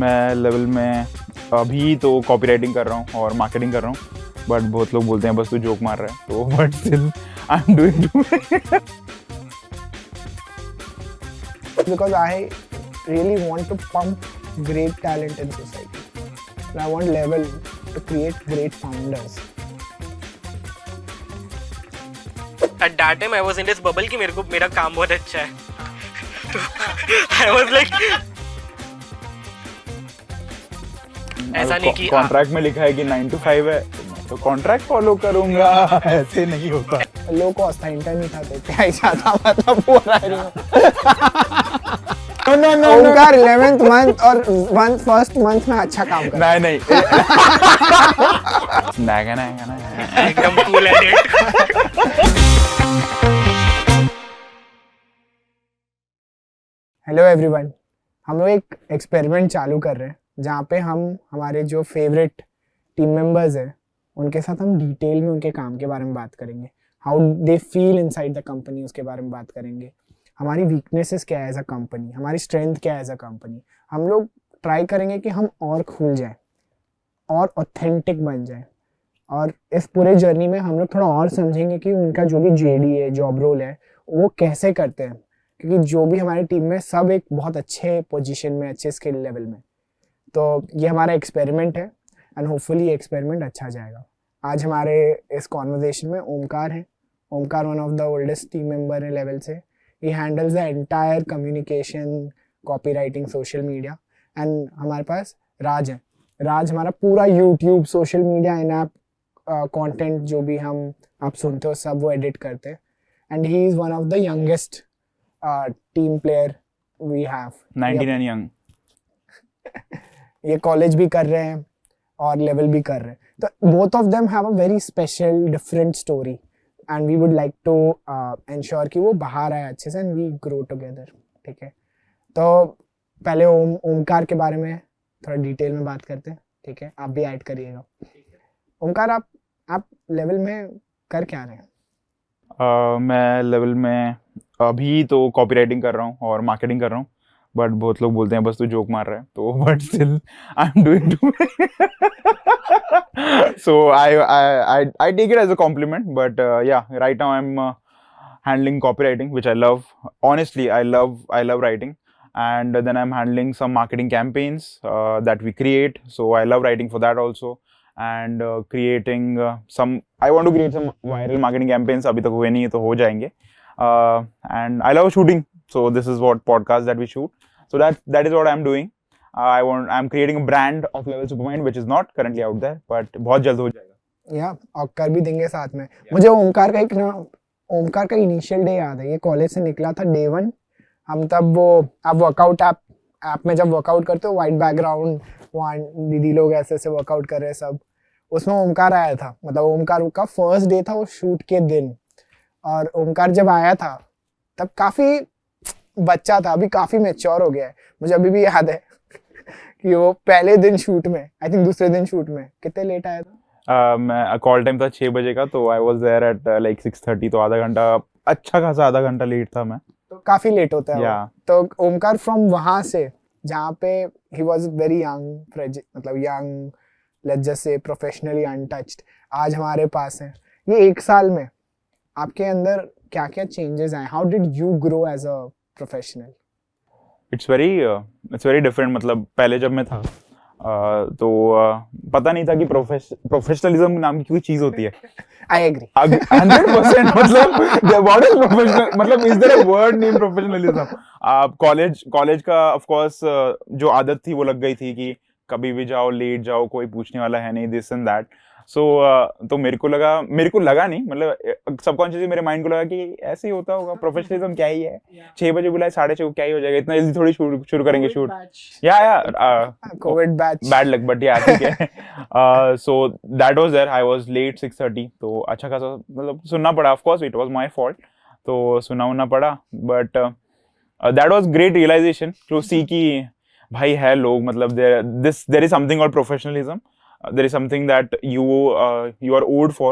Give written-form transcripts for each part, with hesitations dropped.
मैं लेवल में अभी तो कॉपी राइटिंग कर रहा हूँ और मार्केटिंग कर रहा हूँ, बट बहुत लोग बोलते हैं बस तू जोक मार रहा है, तो but still I am doing because I really want to pump great talent in society. And I want Level to create great founders. At that time I was in this bubble कि मेरा काम बहुत अच्छा है. I was like ऐसा नहीं कि contract में लिखा है कि 9 to 5 है तो कॉन्ट्रैक्ट फॉलो करूंगा, ऐसे नहीं होता. लोगों को अस्ता इंटर्न नहीं था तो क्या ही चाहता मतलब वो No. ओमकार 11th month और first month में अच्छा काम कर. नहीं ना एकदम cool है it. हेलो एवरीवन, हम लोग एक एक्सपेरिमेंट चालू कर रहे हैं जहाँ पे हम हमारे जो फेवरेट टीम मेंबर्स हैं उनके साथ हम डिटेल में उनके काम के बारे में बात करेंगे, how they feel inside the company उसके बारे में बात करेंगे, हमारी वीकनेसेस क्या है एज अ कंपनी, हमारी स्ट्रेंथ क्या है एज अ कंपनी. हम लोग ट्राई करेंगे कि हम और खुल जाएं और ऑथेंटिक बन जाएं, और इस पूरे जर्नी में हम लोग थोड़ा और समझेंगे कि उनका जो भी जेडी है, जॉब रोल है, वो कैसे करते हैं, क्योंकि जो भी हमारी टीम में सब एक बहुत अच्छे पोजीशन में, अच्छे स्किल लेवल में. तो ये हमारा एक्सपेरिमेंट है एंड होपफुली ये एक्सपेरिमेंट अच्छा जाएगा. आज हमारे इस कॉन्वर्जेशन में ओमकार है. Omkar one of the oldest team member है लेवल से. ही handles the entire communication, copy writing, social media. And हमारे पास राज है. राज हमारा पूरा यूट्यूब, सोशल मीडिया, इन ऐप कंटेंट जो भी आप सुनते हो सब वो एडिट करते हैं. And he is one of the youngest team player we have. 99 young. ये कॉलेज भी कर रहे हैं और लेवल भी कर रहे हैं. तो both of them have a very special different story and we would like to ensure कि वो बाहर आए अच्छे से एंड वी ग्रो टुगेदर. ठीक है, तो पहले ओमकार के बारे में थोड़ा डिटेल में बात करते हैं. ठीक है, आप भी ऐड करिएगा. ओमकार, आप लेवल में कर क्या रहे हैं? मैं लेवल में अभी तो कॉपी राइटिंग कर रहा हूँ और मार्केटिंग कर रहा हूँ, बट बहुत लोग बोलते हैं बस तू जोक मार रहा है, तो but still I am doing so I take it as a compliment, but yeah, right now I'm handling copywriting, which I love. Honestly, I love writing, and then I'm handling some marketing campaigns that we create, so I love writing for that also, and creating I want to create some viral marketing campaigns. अभी तक हुए नहीं है तो हो जाएंगे. And I love shooting, so this is what podcast that we shoot, so that is what I'm doing. I'm creating a brand of Level Supermind, which is not currently out there, but बहुत जल्द हो जाएगा. या और कर भी देंगे साथ में. मुझे ओमकार का इनिशियल डे याद है. ये कॉलेज से निकला था डे 1. हम तब आप वर्कआउट ऐप में जब वर्कआउट करते हो, वाइट बैकग्राउंड, वहाँ दीदी लोग ऐसे ऐसे वर्कआउट कर रहे हैं सब, उसमें ओमकार आया था. मतलब ओमकार का फर्स्ट डे था वो शूट के दिन. और ओमकार जब आया था तब काफ़ी बच्चा था, अभी काफ़ी मैच्योर हो गया है. मुझे अभी भी याद है कि वो पहले दिन शूट में, आई थिंक दूसरे दिन शूट में कितने लेट आया था? मैं कॉल टाइम था 6 बजे का, तो I was there at like 6:30, तो आधा घंटा, अच्छा खासा आधा घंटा लेट था मैं. तो काफ़ी लेट होता है. yeah. तो ओमकार फ्रॉम वहाँ से जहाँ पे ही वॉज वेरी यंग, मतलब young, let's just say professionally untouched, आज हमारे पास है. ये 1 साल में आपके अंदर क्या क्या चेंजेस आए? How did you grow as a professional? It's very different. मतलब पहले जब मैं था तो पता नहीं था कि प्रोफेशनलिज्म नाम की कोई चीज होती है. I agree 100%. मतलब व्हाट इज प्रोफेशनल, मतलब is there a word name professionalism? आप कॉलेज का ऑफ कोर्स जो आदत थी वो लग गई थी कि कभी भी जाओ, लेट जाओ, कोई पूछने वाला है नहीं, दिस एंड दैट. तो मेरे को लगा नहीं, मतलब सबकॉन्शियसली मेरे माइंड को लगा कि ऐसे ही होता होगा, प्रोफेशनलिज्म क्या ही है, 6 बजे बुलाए 6:30 क्या ही हो जाएगा, इतना जल्दी थोड़ी शुरू करेंगे shoot. Covid batch, bad luck, but या ठीक है. So that was there. I was late 6:30, तो अच्छा खासा मतलब सुनना पड़ा. Of course it was my fault, तो सुनना पड़ा, but that was great realisation to see कि भाई है लोग, मतलब there is something called professionalism. there is something that you are owed for.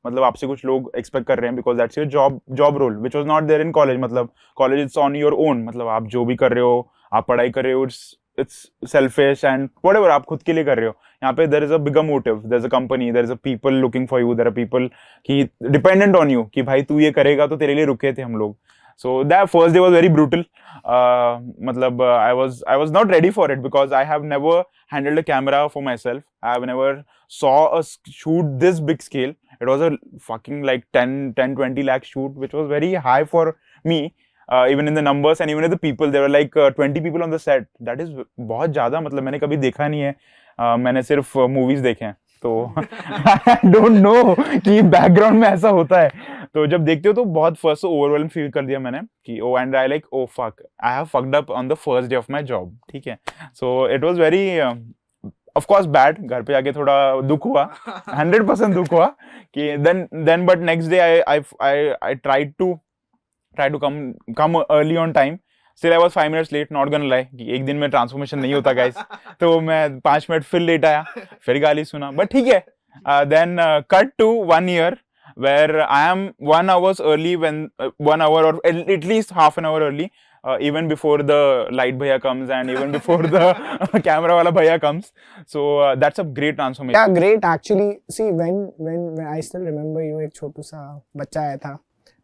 मतलब आपसे कुछ लोग एक्सपेक्ट कर रहे हैं because that's your job role, which was not there in college. मतलब college it's on your own. मतलब आप जो भी कर रहे हो, आप पढ़ाई कर रहे हो, it's selfish and whatever आप खुद के लिए कर रहे हो. यहाँ पे there is a bigger motive, there's a company, there is a people looking for you, there are people कि dependent on you कि भाई तू ये करेगा तो तेरे लिए रुके थे हम लोग. So that first day was very brutal. मतलब I was not ready for it because I have never handled a camera for myself. I have never saw a shoot this big scale. It was a fucking like 10-20 lakh shoot, which was very high for me. Even in the numbers and even in the people, there were like 20 people on the set. That is बहुत ज़्यादा, मतलब मैंने कभी देखा नहीं है. मैंने सिर्फ movies देखे हैं, तो I don't know कि background में ऐसा होता है. तो जब देखते हो तो बहुत first overwhelmed feel कर दिया मैंने कि oh and I like oh fuck I have fucked up on the first day of my job. ठीक है. So it was very of course bad. घर पे आके थोड़ा दुख हुआ, 100% दुख हुआ कि then but next day I tried to come early on time. Still I was 5 minutes late, not gonna lie कि एक दिन में ट्रांसफॉर्मेशन नहीं होता guys. तो मैं 5 मिनट फिर लेट आया, फिर गाली सुना, बट ठीक है. Then cut to 1 year where I am 1 hour early when 1 hour or at least half an hour early, even before the light bhaiya comes and even before the camera wala bhaiya comes. So that's a great transformation. Yeah, great actually. See when I still remember you, एक छोटू सा बच्चा आया था.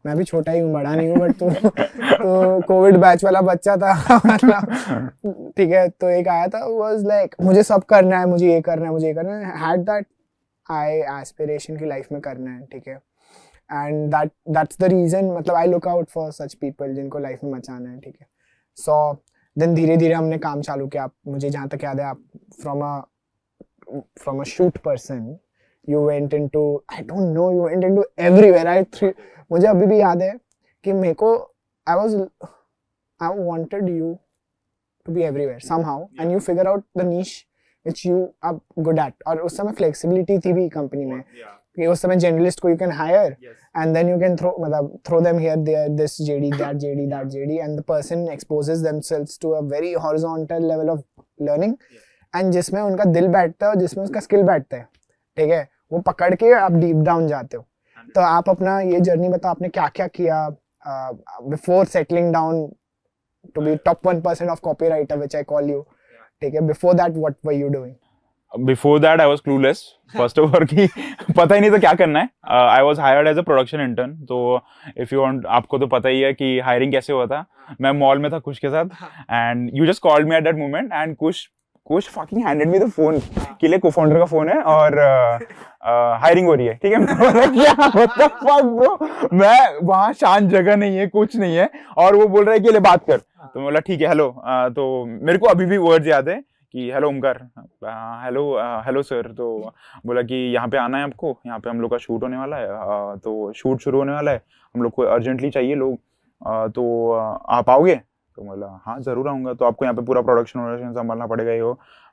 मैं भी छोटा ही हूँ, बड़ा नहीं हूँ, बट तो कोविड बैच वाला बच्चा था. मतलब ठीक है, तो एक आया था, वाज लाइक मुझे सब करना है, मुझे ये करना है, मुझे ये करना है. हैड दैट आई एस्पिरेशन की लाइफ में करना है. ठीक है. एंड दैट्स द रीजन, मतलब I look out for such people जिनको लाइफ में मचाना है. ठीक है. सो देन धीरे धीरे हमने काम चालू किया. आप मुझे जहाँ तक याद है, आप from a shoot person you went into, I don't know, you went into everywhere. मुझे अभी भी याद है कि मेरे को I wanted you to be everywhere somehow, and you figure out the niche which you are good at. और उस समय flexibility थी भी कंपनी में कि उस समय generalist को you can hire and then you can throw them here, there, this JD, that JD, that JD, and the person exposes themselves to a very horizontal level of learning, and जिसमें उनका दिल बैठता है और जिसमें उसका skill बैठता है. ठीक है. वो पकड़ के आप डीप डाउन जाते हो. तो आप अपना ये जर्नी बताओ, आपने क्या क्या किया before settling down to be top 1% of copywriter which I call you. ठीक है. Before that what were you doing? Before that I was clueless. First of all कि पता ही नहीं था क्या करना है. I was hired as a production intern. तो if you want, आपको तो पता ही है कि हायरिंग कैसे हुआ था. मैं मॉल में था कुश के साथ and you just called me at that moment and Kush fucking handed me the phone कि ले co-founder का फोन है और हायरिंग हो रही है. ठीक है. क्या what the fuck bro, मैं वहाँ शांत जगह नहीं है, कुछ नहीं है, और वो बोल रहा है कि ले बात कर. तो मैं बोला ठीक है हेलो. तो मेरे को अभी भी वर्ड्स याद है कि हेलो ओमकार, हेलो सर. तो बोला कि यहाँ पे आना है आपको, यहाँ पे हम लोग का शूट होने वाला है. तो शूट शुरू होने वाला है, हम लोग को अर्जेंटली चाहिए लोग, तो आप आओगे? तो बोला हाँ ज़रूर आऊँगा. तो आपको यहाँ पे पूरा प्रोडक्शन संभालना पड़ेगा ये हो.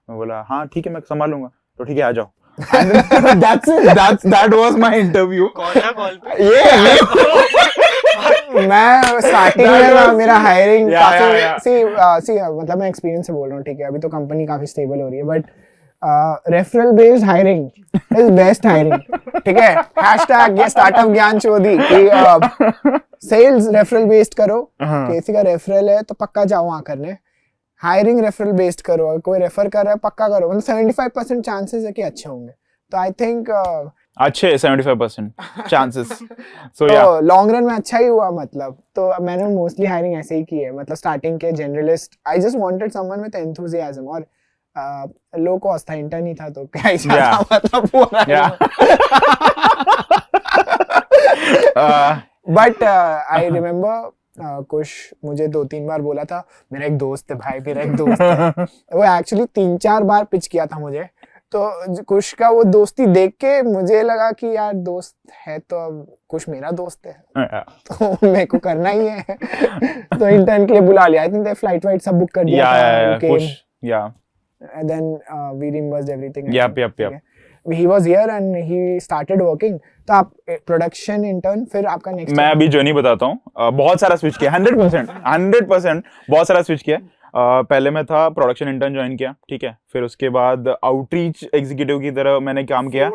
मैं बोला हाँ ठीक है मैं संभालूंगा. तो ठीक है आ जाओ. that was my interview. कौन सा कॉल पे? ये मैं स्टार्टिंग में मेरा हायरिंग काफी सी मतलब मैं एक्सपीरियंस से बोल रहा हूँ. ठीक है. अभी तो कंपनी काफी स्टेबल हो रही है, but referral based hiring is best hiring. ठीक है. हैशटैग ये स्टार्टअप ज्ञान चोदी कि सेल्स रेफरल बेस्ड करो. किसी का रेफरल है तो पक्का जाओ वहाँ करने. हायरिंग रेफरल बेस्ड करो, कोई रेफर कर रहा है पक्का करो. मतलब 75% चांसेस है कि अच्छे होंगे. तो आई थिंक अच्छे 75% चांसेस. सो तो लॉन्ग रन में अच्छा ही हुआ. मतलब तो मैंने मोस्टली हायरिंग ऐसे ही की है. मतलब स्टार्टिंग के generalist, I just wanted someone with enthusiasm. और लो कॉस्ट था, इंटर्न ही था, तो क्या ही था. मतलब पूरा. बट आई रिमेम्बर कुछ मुझे 2-3 बार बोला था मेरा एक दोस्त है भाई, मेरा एक दोस्त है. वो एक्चुअली 3-4 बार पिच किया था मुझे. तो कुछ का वो दोस्ती देख के मुझे लगा कि यार दोस्त है तो अब कुछ मेरा दोस्त है तो मेरे को करना ही है. तो इंटर्न के लिए बुला लिया. I think they flight white सब बुक कर दिया था. And then we reimbursed everything. Yep. He was here and he started working. तो आप प्रोडक्शन इंटर्न, फिर आपका नेक्स्ट. मैं अभी जर्नी बताता हूँ. बहुत सारा स्विच किया, 100% बहुत सारा स्विच किया. पहले मैं था प्रोडक्शन इंटर्न ज्वाइन किया, ठीक है। फिर उसके बाद आउटरीच एग्जीक्यूटिव की तरह मैंने काम किया।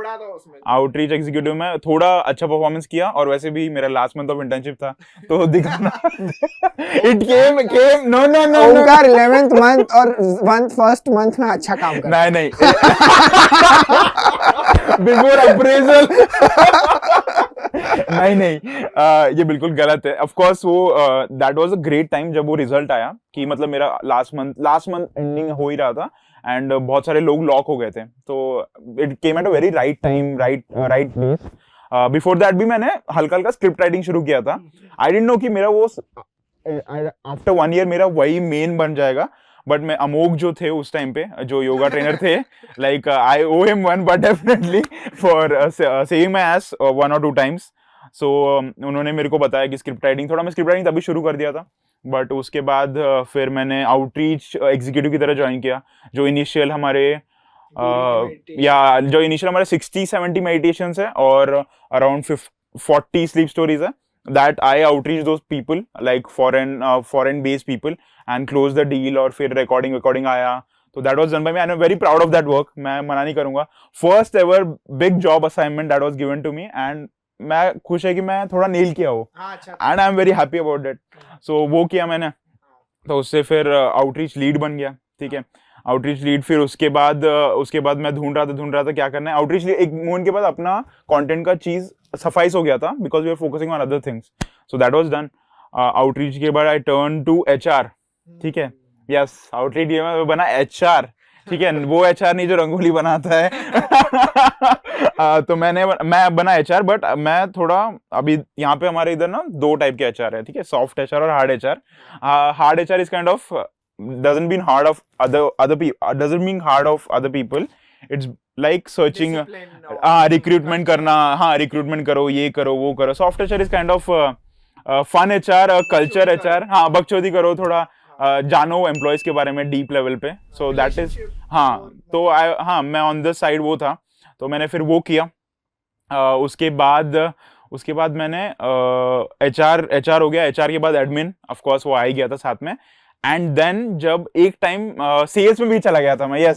आउटरीच एग्जीक्यूटिव में थोड़ा अच्छा परफॉर्मेंस किया, और वैसे भी मेरा लास्ट मंथ ऑफ इंटर्नशिप था तो दिखाना it came no no no Omkar 11th month और फर्स्ट मंथ में अच्छा काम कर। नहीं बिफोर अप्रेजल नहीं ये बिल्कुल गलत है। ऑफ कोर्स वो that was a great time जब वो रिजल्ट आया कि मतलब मेरा लास्ट मंथ एंडिंग हो ही रहा था, एंड बहुत सारे लोग लॉक हो गए थे, तो it came at a very right time, right place. Before that भी मैंने हल्का हल्का स्क्रिप्ट राइटिंग शुरू किया था। आई डिडंट नो कि मेरा वो आफ्टर 1 ईयर मेरा वही मेन बन जाएगा, बट मैं अमोघ जो थे उस टाइम पे, जो योगा ट्रेनर थे, like I owe him one, but definitely for saying my एस 1 or 2 times। सो उन्होंने मेरे को बताया कि स्क्रिप्ट राइटिंग तभी शुरू कर दिया था, बट उसके बाद फिर मैंने आउटरीच एग्जीक्यूटिव की तरह ज्वाइन किया। जो इनिशियल हमारे 60-70 मेडिटेशंस है और अराउंड 40 स्लीप स्टोरीज है, that I outreach those people like foreign based people and close the deal, और फिर recording आया, तो that was done by me and I'm very proud of that work। मैं मना नहीं करूंगा, first ever big job assignment that was given to me, and मैं खुश है कि मैं थोड़ा नेल किया हो, and I am very happy about that। so वो किया मैंने, तो उससे फिर आउटरीच लीड बन गया, ठीक है। आउटरीच लीड, फिर उसके बाद मैं ढूंढ रहा था क्या करना है। आउटरीच लीड एक मोमेंट के बाद अपना कंटेंट का चीज सफाइस हो गया था, because we are focusing on other things, so that was done. Outreach के बाद आई टर्न टू एचआर, ठीक है। यस, आउटरीच में बना एचआर, ठीक है, वो एचआर नहीं जो रंगोली बनाता है तो मैं बना एचआर, बट मैं थोड़ा अभी यहाँ पे हमारे इधर ना 2 टाइप के एचआर है, ठीक है, सॉफ्ट एचआर और hard HR. Hard HR is kind of doesn't mean hard of other people, doesn't mean hard of other people, it's like searching recruitment करना, हाँ recruitment करो, ये करो, वो करो। soft HR is kind of fun HR, culture HR, हाँ बकचोदी करो थोड़ा, जानो एम्प्लॉयज के बारे में डीप लेवल पे, सो दैट इज, हाँ तो मैं ऑन द साइड वो था, तो मैंने फिर वो किया। उसके बाद मैंने HR हो गया, HR के बाद एडमिन, ऑफ कोर्स वो आ ही गया था साथ में। एंड देन जब एक टाइम सेल्स में भी चला गया था मैं,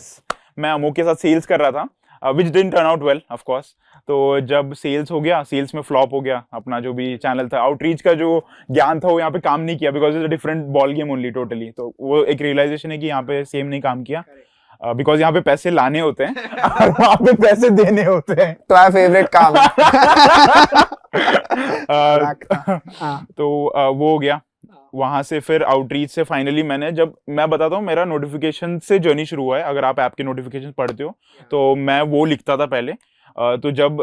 मैं अमोक के साथ सेल्स कर रहा था, which didn't turn out well of course. तो जब सेल्स हो गया, सेल्स में फ्लॉप हो गया अपना जो भी चैनल था, आउटरीच का जो ज्ञान था वो यहाँ पे काम नहीं किया, because it's a different ball game only totally. तो वो एक रियलाइजेशन है कि यहाँ पे सेम नहीं काम किया, बिकॉज यहाँ पे पैसे लाने होते हैं और वहाँ पे पैसे देने होते हैं। तो फेवरेट काम है। तो वो हो गया। वहां से फिर आउटरीच से फाइनली मैं बताता हूँ मेरा नोटिफिकेशन से जर्नी शुरू हुआ है। अगर आप ऐप के नोटिफिकेशन पढ़ते हो तो मैं वो लिखता था पहले। तो जब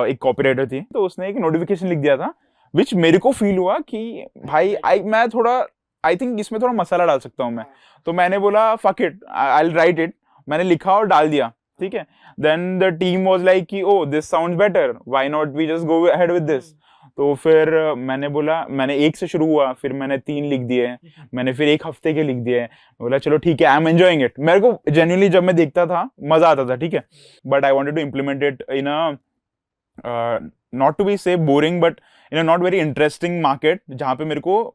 एक कॉपीराइटर थी तो उसने एक नोटिफिकेशन लिख दिया था, विच मेरे को फील हुआ कि भाई आई थिंक इसमें थोड़ा मसाला डाल सकता हूँ मैं। तो मैंने बोला fuck it, I will write it. मैंने लिखा और डाल दिया, ठीक है। Then the team was like कि oh this sounds better, why not we just go ahead with this. तो फिर मैंने बोला, मैंने 1 से शुरू हुआ, फिर मैंने 3 लिख दिए, मैंने फिर 1 हफ्ते के लिख दिए। बोला चलो ठीक है, आई एम एंजॉइंग इट। मेरे को जेन्युइनली जब मैं देखता था मजा आता था, ठीक है, but I wanted to implement it in a not to be say boring but in a not very interesting market, जहाँ पे मेरे को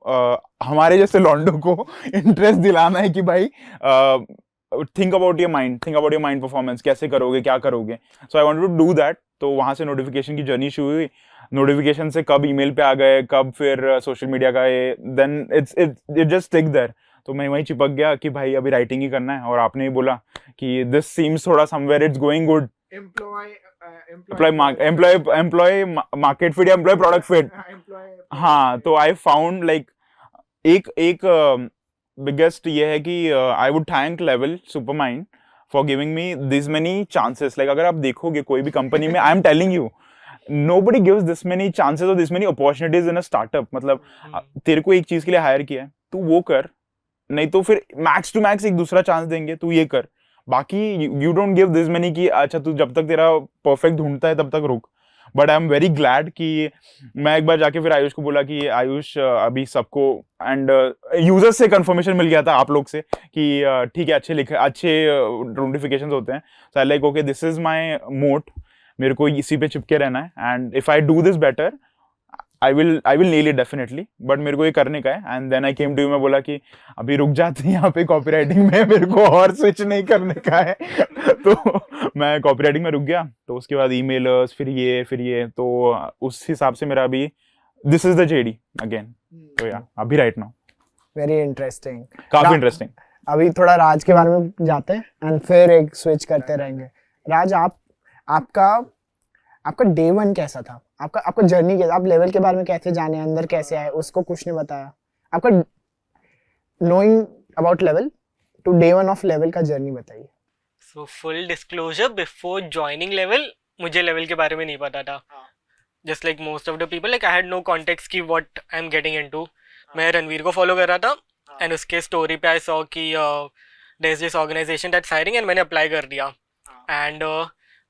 हमारे जैसे लॉन्डो को इंटरेस्ट दिलाना है कि भाई think about your mind performance, कैसे करोगे, क्या करोगे। So I wanted to do that. तो वहां से नोटिफिकेशन की जर्नी शुरू हुई। नोटिफिकेशन से कब ईमेल पे आ गए, कब फिर सोशल मीडिया का, then it just stick there. तो मैं वहीं चिपक गया कि भाई अभी राइटिंग ही करना है। और आपने ही बोला कि दिस सीम्स थोड़ा somewhere it's going good, employ market fit या एम्प्लॉय प्रोडक्ट फिट। हाँ, तो आई फाउंड लाइक एक बिगेस्ट ये है कि I would thank Level Supermind for giving me this many chances. Like अगर आप देखोगे कोई भी कंपनी में, I am telling you, nobody gives this many chances or this many opportunities in a startup। मतलब तेरे को एक चीज के लिए हायर किया है, तू वो कर, नहीं तो फिर मैक्स टू मैक्स एक दूसरा चांस देंगे, तू ये कर। बाकी you don't give this many कि अच्छा तू जब तक तेरा परफेक्ट ढूंढता है तब तक रुक। But I am very glad कि मैं एक बार जाके फिर आयुष को बोला कि आयुष अभी सबको, एंड यूजर्स से कंफर्मेशन मिल गया था आप लोग से कि ठीक है अच्छे नोटिफिकेशंस होते हैं। So I like okay this is my moat, मेरे को इसी पे चिपके रहना है। And if I do this better I will nail it definitely, but मेरे को ये करने का है. And then I came to you, मैं बोला कि अभी रुक जाते हैं यहाँ पे कॉपीराइटिंग में, मेरे को और स्विच नहीं करने का है. तो मैं कॉपीराइटिंग में रुक गया. तो उसके बाद ईमेलर्स, फिर ये, तो उस हिसाब से मेरा अभी this is the JD again. तो या अभी राइट नाउ वेरी इंटरेस्टिंग, काफी इंटरेस्टिंग. अभी थोड़ा राज के बारे में जाते हैं एंड फिर एक स्विच करते रहेंगे. राज, आपका डे वन कैसा था? आपका जर्नी कैसा, आप लेवल के बारे में कैसे जाने, अंदर कैसे आए, उसको कुछ नहीं बताया. आपका knowing about level to day one of level का जर्नी बताइए. So full disclosure, before joining level मुझे लेवल के बारे में नहीं पता था. Just like most of the people, like I had no context की what I am getting into. मैं रणवीर को फॉलो कर रहा था एंड उसके स्टोरी पे आई सॉ कि there is this organisation that's hiring, and मैंने अप्लाई कर दिया. एंड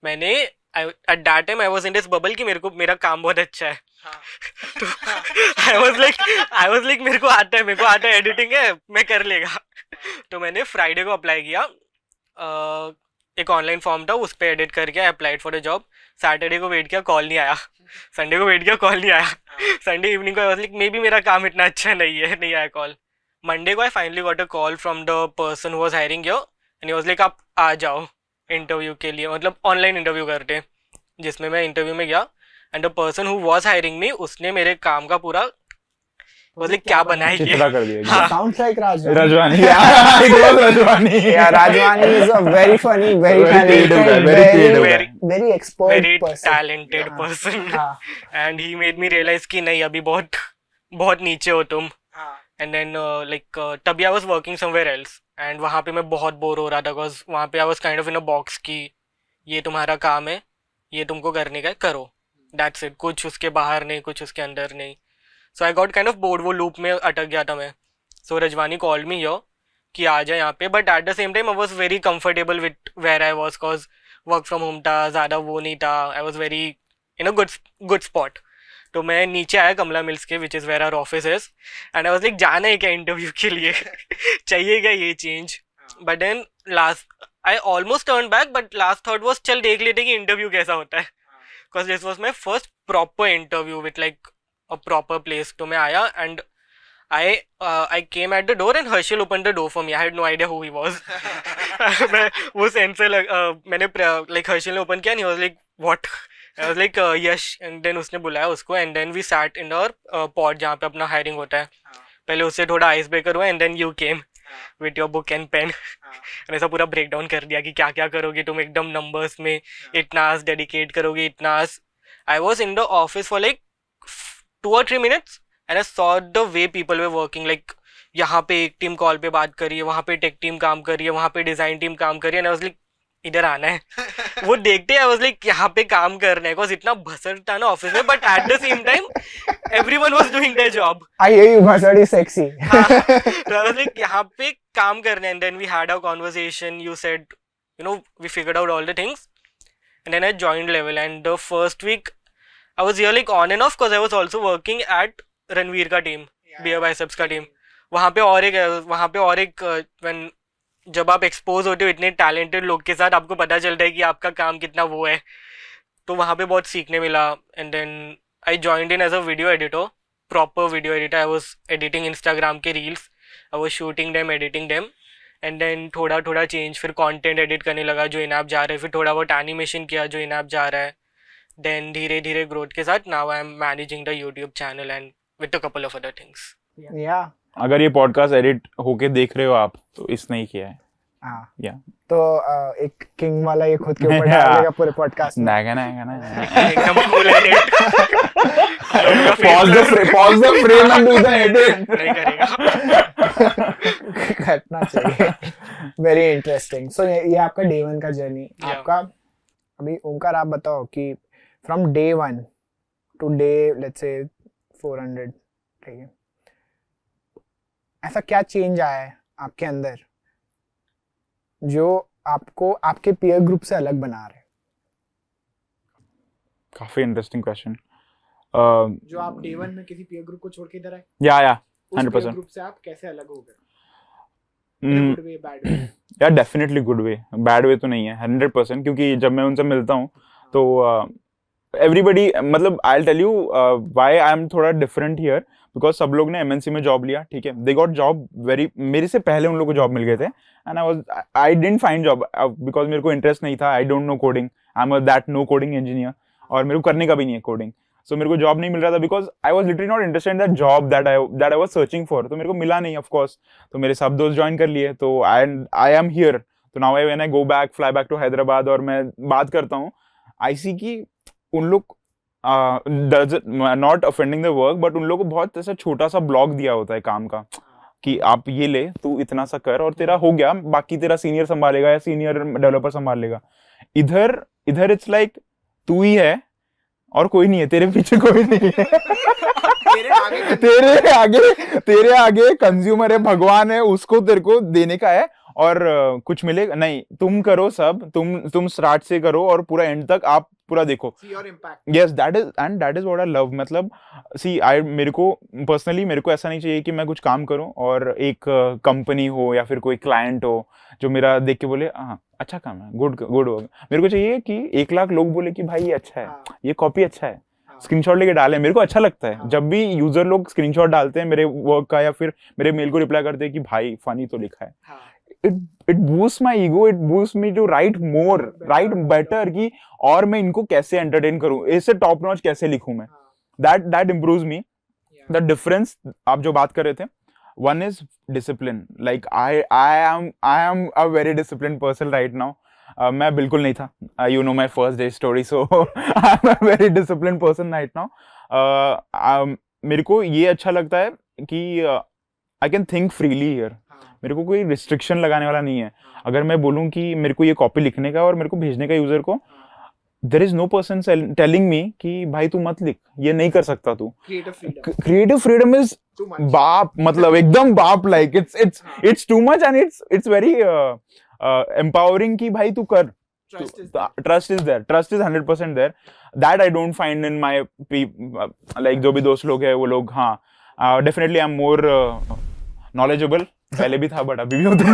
मैंने at that time I was in this bubble कि मेरा काम बहुत अच्छा है. तो आई वाज लाइक मेरे को आता है, एडिटिंग है, मैं कर लेगा. तो मैंने फ्राइडे को अप्लाई किया. एक ऑनलाइन फॉर्म था, उस पर एडिट करके I applied for a job. Saturday को वेट किया, कॉल नहीं आया. संडे को वेट किया, कॉल नहीं आया. संडे इवनिंग को आई वाज लाइक मे बी मेरा काम इतना अच्छा नहीं आया कॉल. मंडे को I finally got a call from the person who was hiring here and he was like आप आ जाओ इंटरव्यू के लिए, मतलब ऑनलाइन इंटरव्यू करते, जिसमें मैं इंटरव्यू में गया. And the person who was hiring me, उसने मेरे काम का पूरा बोले क्या बनाया चित्रा कर दिया. Sounds like Rajwani. Rajwani, yeah, it was Rajwani. Yeah, Rajwani is a very funny, very Very talented, creative guy, very creative guy. very expert very person. talented हाँ, person. हाँ, And he made me realize कि नहीं अभी बहुत नीचे हो तुम. हाँ. And then तभी I was working somewhere else. And वहाँ पे मैं बहुत बोर हो रहा था, because वहाँ पे I was kind of in a box कि ये तुम्हारा काम है, ये तुमको करने का है, करो. That's it. कुछ उसके बाहर नहीं, कुछ उसके अंदर नहीं. So I got kind of bored, वो loop में अटक गया था मैं. So Rajwani called me here कि आ जाए यहाँ पे, but at the same time I was very comfortable with where I was, cause work from home था, ज़्यादा वो नहीं था. I was very in a good spot. तो मैं नीचे आया कमला मिल्स के, which is where our office is. And I was like जाना है क्या इंटरव्यू के लिए, चाहिए क्या ये change. But then last I almost turn back, but last thought was चल देख लेते कि इंटरव्यू कैसा होता है, because this was my first proper interview with like a proper place. तो मैं आया and I came at the door and Harshil opened the door for me. I had no idea who he was. मैं वो sense से मैंने like Harshil ने open किया and he was like what? I was like Yash, and then उसने बुलाया उसको and then we sat in our pod जहाँ पे अपना हायरिंग होता है. पहले उससे थोड़ा आइस ब्रेकर हुआ and then you came with your book and pen. और ऐसा पूरा ब्रेक डाउन कर दिया कि क्या क्या करोगे तुम, एकदम नंबर्स में इतना आज डेडिकेट करोगे, इतना आज. I was in the office for like 2 or 3 minutes. And I saw the way people were working, like यहाँ पे एक टीम कॉल पे बात कर रही है, वहाँ पे टेक टीम काम कर रही है, वहाँ पे डिज़ाइन टीम काम कर रही है. and I was like इधर आना है. वो देखते I was like यहाँ पे काम करना है, बिकॉज इतना भसड़ था ना ऑफिस में, but at the same time everyone was doing their job. I hear you, भसड़ is sexy. तो I was like यहाँ पे काम करना है. And then we had a conversation. You said, you know, we figured out all the things. And then I joined Level. And the first week I was here like on and off, because I was also working at Ranveer का team, beer biceps का team. वहाँ पे और एक when जब आप expose होते हो इतने टैलेंटेड लोग के साथ, आपको पता चलता है कि आपका काम कितना वो है. तो वहाँ पे बहुत सीखने मिला. And then I joined in as a video editor, proper video editor. I was editing Instagram के reels, I was shooting them, editing them. And then थोड़ा चेंज, फिर कंटेंट एडिट करने लगा जो इन ऐप जा रहा है, फिर थोड़ा बहुत एनिमेशन किया जो इन ऐप जा रहा है. देन धीरे धीरे ग्रोथ के साथ now I am managing the YouTube channel and with a couple of other things. Yeah. अगर ये पॉडकास्ट एडिट होके देख रहे हो आप, तो इसने ही किया है. हाँ. या तो एक किंग वाला ये खुद के ऊपर डालेगा पूरे पॉडकास्ट में. ना एकदम cool edit. pause the frame and do the edit. नहीं करेगा. करना चाहिए. Very interesting. So ये आपका day one का जर्नी. Yeah. आपका अभी ओमकार आप बताओ कि from day one to day let's say 400, ठीक है, ऐसा क्या चेंज आया है आपके अंदर जो आपको आपके पीयर ग्रुप से अलग बना रहे? काफी इंटरेस्टिंग क्वेश्चन. जो आप डे वन में किसी पीयर ग्रुप को छोड़ के इधर आए, या उस 100% पीयर ग्रुप से आप कैसे अलग हो गए? Good way, bad way? या definitely good way, bad way तो नहीं है 100%. क्योंकि जब मैं उनसे मिलता हूँ तो everybody, मतलब I'll tell you why I'm थोड़ा different here, because सब लोग ने MNC में जॉब लिया, ठीक है, they got job very, मेरे से पहले उन लोगों को जॉब मिल गए थे, and I didn't find job because मेरे को इंटरेस्ट नहीं था, I don't know coding, I'm a that no coding engineer, और मेरे को करने का भी नहीं है कोडिंग, so मेरे को जॉब नहीं मिल रहा था because I was literally not interested in that job that I was searching for, तो मेरे को मिला नहीं, of course, तो मेरे सब दोस्त ज्वाइन कर लिए, तो I am here, तो now when I go back, fly back to Hyderabad और मैं बात करता हूँ, I see कि उन लोग not offending the work, but उन लोगों को बहुत ऐसा छोटा सा ब्लॉक दिया होता है काम का कि आप ये ले, तू इतना सा कर और तेरा हो गया, बाकी तेरा सीनियर संभालेगा या सीनियर डेवलपर संभाल लेगा। इधर इट्स लाइक तू ही है और कोई नहीं है, तेरे पीछे कोई नहीं है। तेरे आगे कंज्यूमर है, भगवान है, उसको तेरे को देने का है और कुछ मिलेगा नहीं, तुम करो सब, तुम स्टार्ट से करो और पूरा एंड तक आप पूरा देखो। Yes, that is what I love. मतलब सी मेरे को पर्सनली मेरे को ऐसा नहीं चाहिए कि मैं कुछ काम करूं और एक कंपनी हो या फिर कोई क्लाइंट हो जो मेरा देख के बोले हाँ अच्छा काम है, गुड वर्क। मेरे को चाहिए कि 1 लाख लोग बोले कि भाई ये अच्छा है, ये कॉपी अच्छा है, स्क्रीनशॉट लेके डाले, मेरे को अच्छा लगता है। जब भी यूजर लोग स्क्रीनशॉट डालते हैं मेरे वर्क का या फिर मेरे मेल को रिप्लाई करते हैं कि भाई फनी तो लिखा है, it boosts my ego, it boosts me to write more, write better, कि और मैं इनको कैसे एंटरटेन करूं, इससे टॉप नॉच कैसे लिखूं मैं, that improves me। The difference आप जो बात कर रहे थे, one is discipline, like I am a very disciplined person right now। मैं बिल्कुल नहीं था, you know my first day story, so I'm a very disciplined person right now। मेरे को ये अच्छा लगता है कि I can think freely here, मेरे को कोई रिस्ट्रिक्शन लगाने वाला नहीं है। अगर मैं बोलूं कि मेरे को ये कॉपी लिखने का और मेरे को भेजने का यूजर को, there is no person telling me कि भाई तू मत लिख, ये नहीं कर सकता तू। क्रिएटिव फ्रीडम इज बाप, मतलब एकदम बाप, like it's too much and it's very empowering कि भाई तू कर। Trust is there, trust is 100% there, that I don't find in my like जो भी दोस्त लोग है वो लोग। हाँ definitely I am more knowledgeable, पहले भी था बट अभी भी होता है।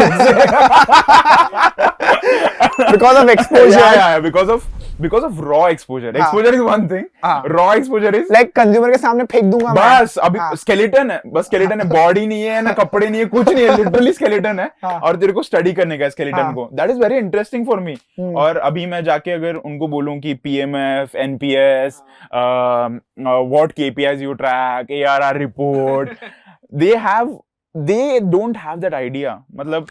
because of exposure। yeah, because of raw exposure। exposure is one thing, raw exposure is like consumer के सामने फेंक दूंगा बस। अभी skeleton है, बस skeleton है, body नहीं है ना, कपड़े नहीं है, कुछ नहीं है, literally skeleton है और तेरे को study करने का skeleton को। that is very interesting for me। और अभी मैं जाके अगर उनको बोलूं कि PMF, NPS, what KPIs you track, ARR report, they don't have that idea। मतलब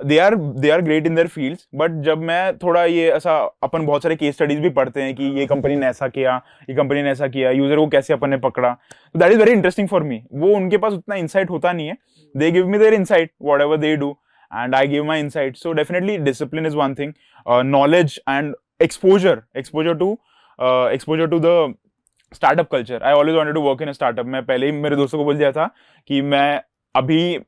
they are great in their fields, but जब मैं थोड़ा ये ऐसा, अपन बहुत सारे केस स्टडीज भी पढ़ते हैं कि ये कंपनी ने ऐसा किया, ये कंपनी ने ऐसा किया, यूजर को कैसे अपन ने पकड़ा, तो that is very interesting for me. वो उनके पास उतना इंसाइट होता नहीं है, they give me their insight whatever they do and I give my insight. So definitely discipline is one thing, knowledge and exposure to the startup culture. I always wanted to work in a startup. मैं पहले ही मेरे दोस्तों को बोल दिया था कि मैं अभी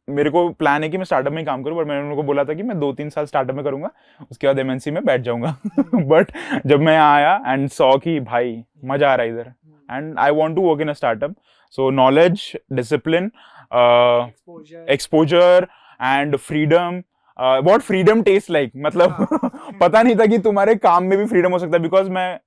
मेरे को प्लान है कि मैं स्टार्टअप में ही काम करूं, बट मैंने उनको बोला था कि मैं 2-3 साल स्टार्टअप में करूंगा, उसके बाद MNC में बैठ जाऊंगा। बट जब मैं आया एंड सॉ कि भाई मजा आ रहा है इधर, and I want to work in a startup. So knowledge, discipline, exposure and freedom. What freedom test like, मतलब पता नहीं था कि तुम्हारे काम में भी फ्रीडम हो सकता है। बिकॉज मैं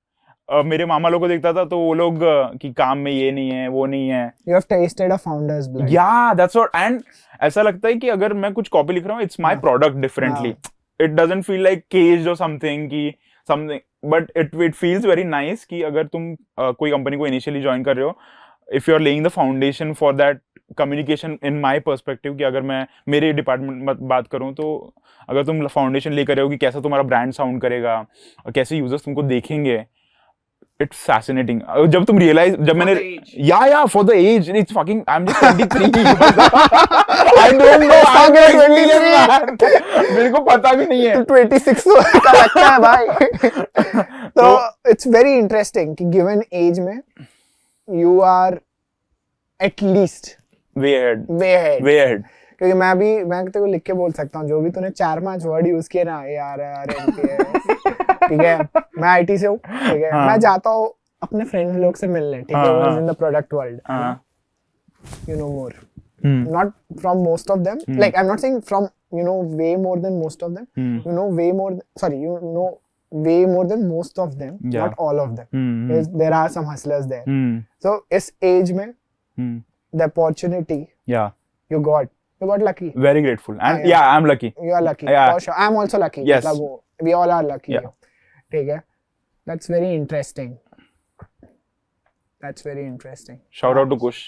मेरे मामा लोग को देखता था तो वो लोग कि काम में ये नहीं है, वो नहीं है। You have tasted a founder's blood। Yeah, that's what। and ऐसा लगता है कि अगर मैं कुछ कॉपी लिख रहा हूँ, it's my product differently। It doesn't feel like caged or something कि something, but it feels very nice कि अगर तुम कोई कंपनी को initially join कर रहे हो, if you're laying the foundation for that communication in my perspective, कि अगर मैं मेरे डिपार्टमेंट में बात करूँ तो अगर तुम फाउंडेशन लेकर रहे हो कि कैसा तुम्हारा ब्रांड साउंड करेगा और कैसे यूजर्स तुमको देखेंगे, it's fascinating। जब तुम realize, जब मैंने for the age, it's fucking, I'm just 23। I don't know, I'm 23। मेरे को पता भी नहीं है। 26 का लगता है भाई। तो it's very interesting कि given age में you are at least way ahead। क्योंकि मैं तेरे को लिख के बोल सकता हूँ, जो भी तूने 4-5 वर्ड यूज किए ना, ठीक है, मैं आईटी से हूँ, ठीक है, मैं जाता हूँ अपने फ्रेंड लोग से मिलने, ठीक है, वो in the product world, you know more, not from most of them, like I'm not saying from, you know, way more than most of them, you know way more, sorry, you know way more than most of them, Yeah. not all of them. Hmm. There are some hustlers there. Hmm. So इस age में Hmm. the opportunity Yeah. you got lucky. Very grateful. And Yeah. yeah, I'm lucky. You are lucky. Yeah. For sure. I'm also lucky. Yes. मतलब we all are lucky. Yeah. ठीक है. That's very interesting. That's very interesting. Shout out to Kush.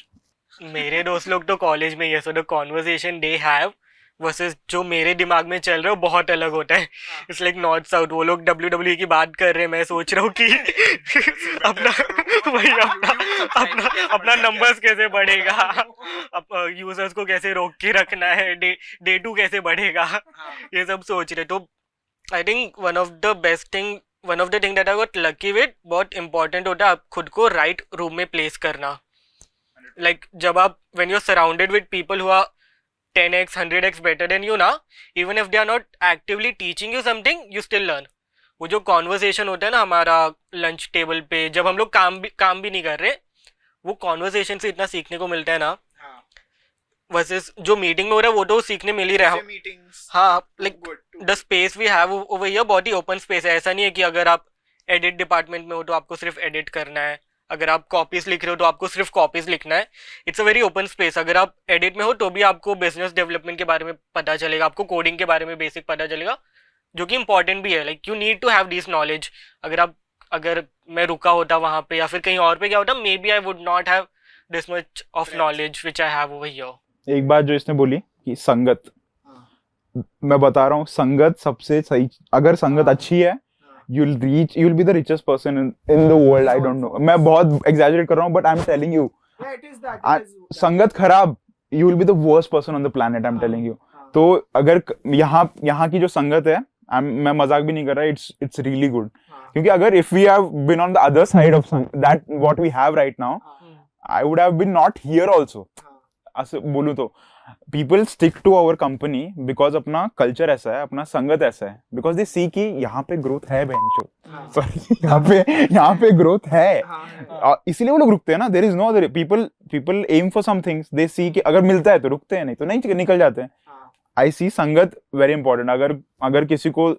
मेरे दोस्त लोग तो college में ये so the conversation they have versus जो मेरे दिमाग में चल रहा है वो बहुत अलग होता है. It's like north south. वो लोग WWE की बात कर रहे हैं, मैं सोच रहा हूँ कि अपना वही अपना नंबर्स कैसे बढ़ेगा, यूजर्स को कैसे रोक के रखना है, डे टू कैसे बढ़ेगा, ये सब सोच रहे. तो I think one of the thing that I got lucky with, बहुत इंपॉर्टेंट होता है आप खुद को राइट रूम में प्लेस करना. लाइक जब आप when you're surrounded with people who are 10x 100x better than you ना, even if they are not actively teaching you something, you still learn. वो जो कॉन्वर्सेशन होता है ना हमारा लंच टेबल पे, जब हम लोग काम भी नहीं कर रहे, वो कॉन्वर्सेशन से इतना सीखने को मिलता है ना. वर्सेस जो मीटिंग में हो रहा है वो तो सीखने मिल ही रहा है. हाँ, like the space we have over here बहुत ही ओपन स्पेस है. ऐसा नहीं है कि अगर आप एडिट डिपार्टमेंट में हो तो आपको सिर्फ एडिट करना है, अगर आप कॉपीज लिख रहे हो तो आपको सिर्फ कॉपीज लिखना है. It's a very open space. अगर आप एडिट में हो तो भी आपको बिजनेस डेवलपमेंट के बारे में पता चलेगा, आपको कोडिंग के बारे में बेसिक पता चलेगा, जो कि इंपॉर्टेंट भी है. Like you need to have this knowledge. अगर मैं रुका होता वहाँ पे या फिर कहीं और पे गया होता, maybe I would not have this much of knowledge which I have over here. एक बात जो इसने बोली कि संगत, मैं बता रहा हूँ संगत सबसे सही. अगर संगत अच्छी है, you'll be the richest person in the world. I don't know, मैं बहुत exaggerate कर रहा हूँ, but I'm telling you, संगत खराब, you will be the worst person on the planet. I'm telling you. तो अगर यहाँ की जो संगत है, मैं मजाक भी नहीं कर रहा, it's really good. क्योंकि अगर if we have been on the other side of that what we have right now, I would have been not here also. ऐसे बोलूँ तो people stick to our company because अपना culture ऐसा है, अपना संगत ऐसा है, because they see कि यहाँ पे growth है बहनचोद. Sorry, यहाँ पे growth है, इसीलिए वो लोग रुकते हैं ना. There is no other. People aim for some things. They see कि अगर मिलता है तो रुकते हैं, नहीं तो नहीं निकल जाते हैं. I see संगत very important. अगर किसी को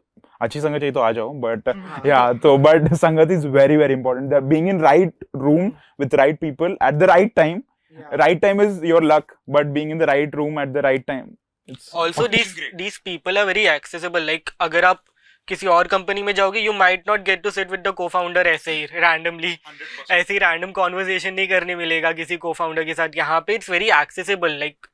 अच्छी संगत चाहिए तो आ जाओ, but संगत is very very important. That being in right room with right people at the right time. Right time is your luck, but being in the right room at the right time, it's also these people are very accessible. Like अगर आप किसी और company में जाओगे, you might not get to sit with the co-founder ऐसे ही randomly, ऐसे ही random conversation नहीं करने मिलेगा किसी co-founder के साथ. यहाँ पे it's very accessible. Like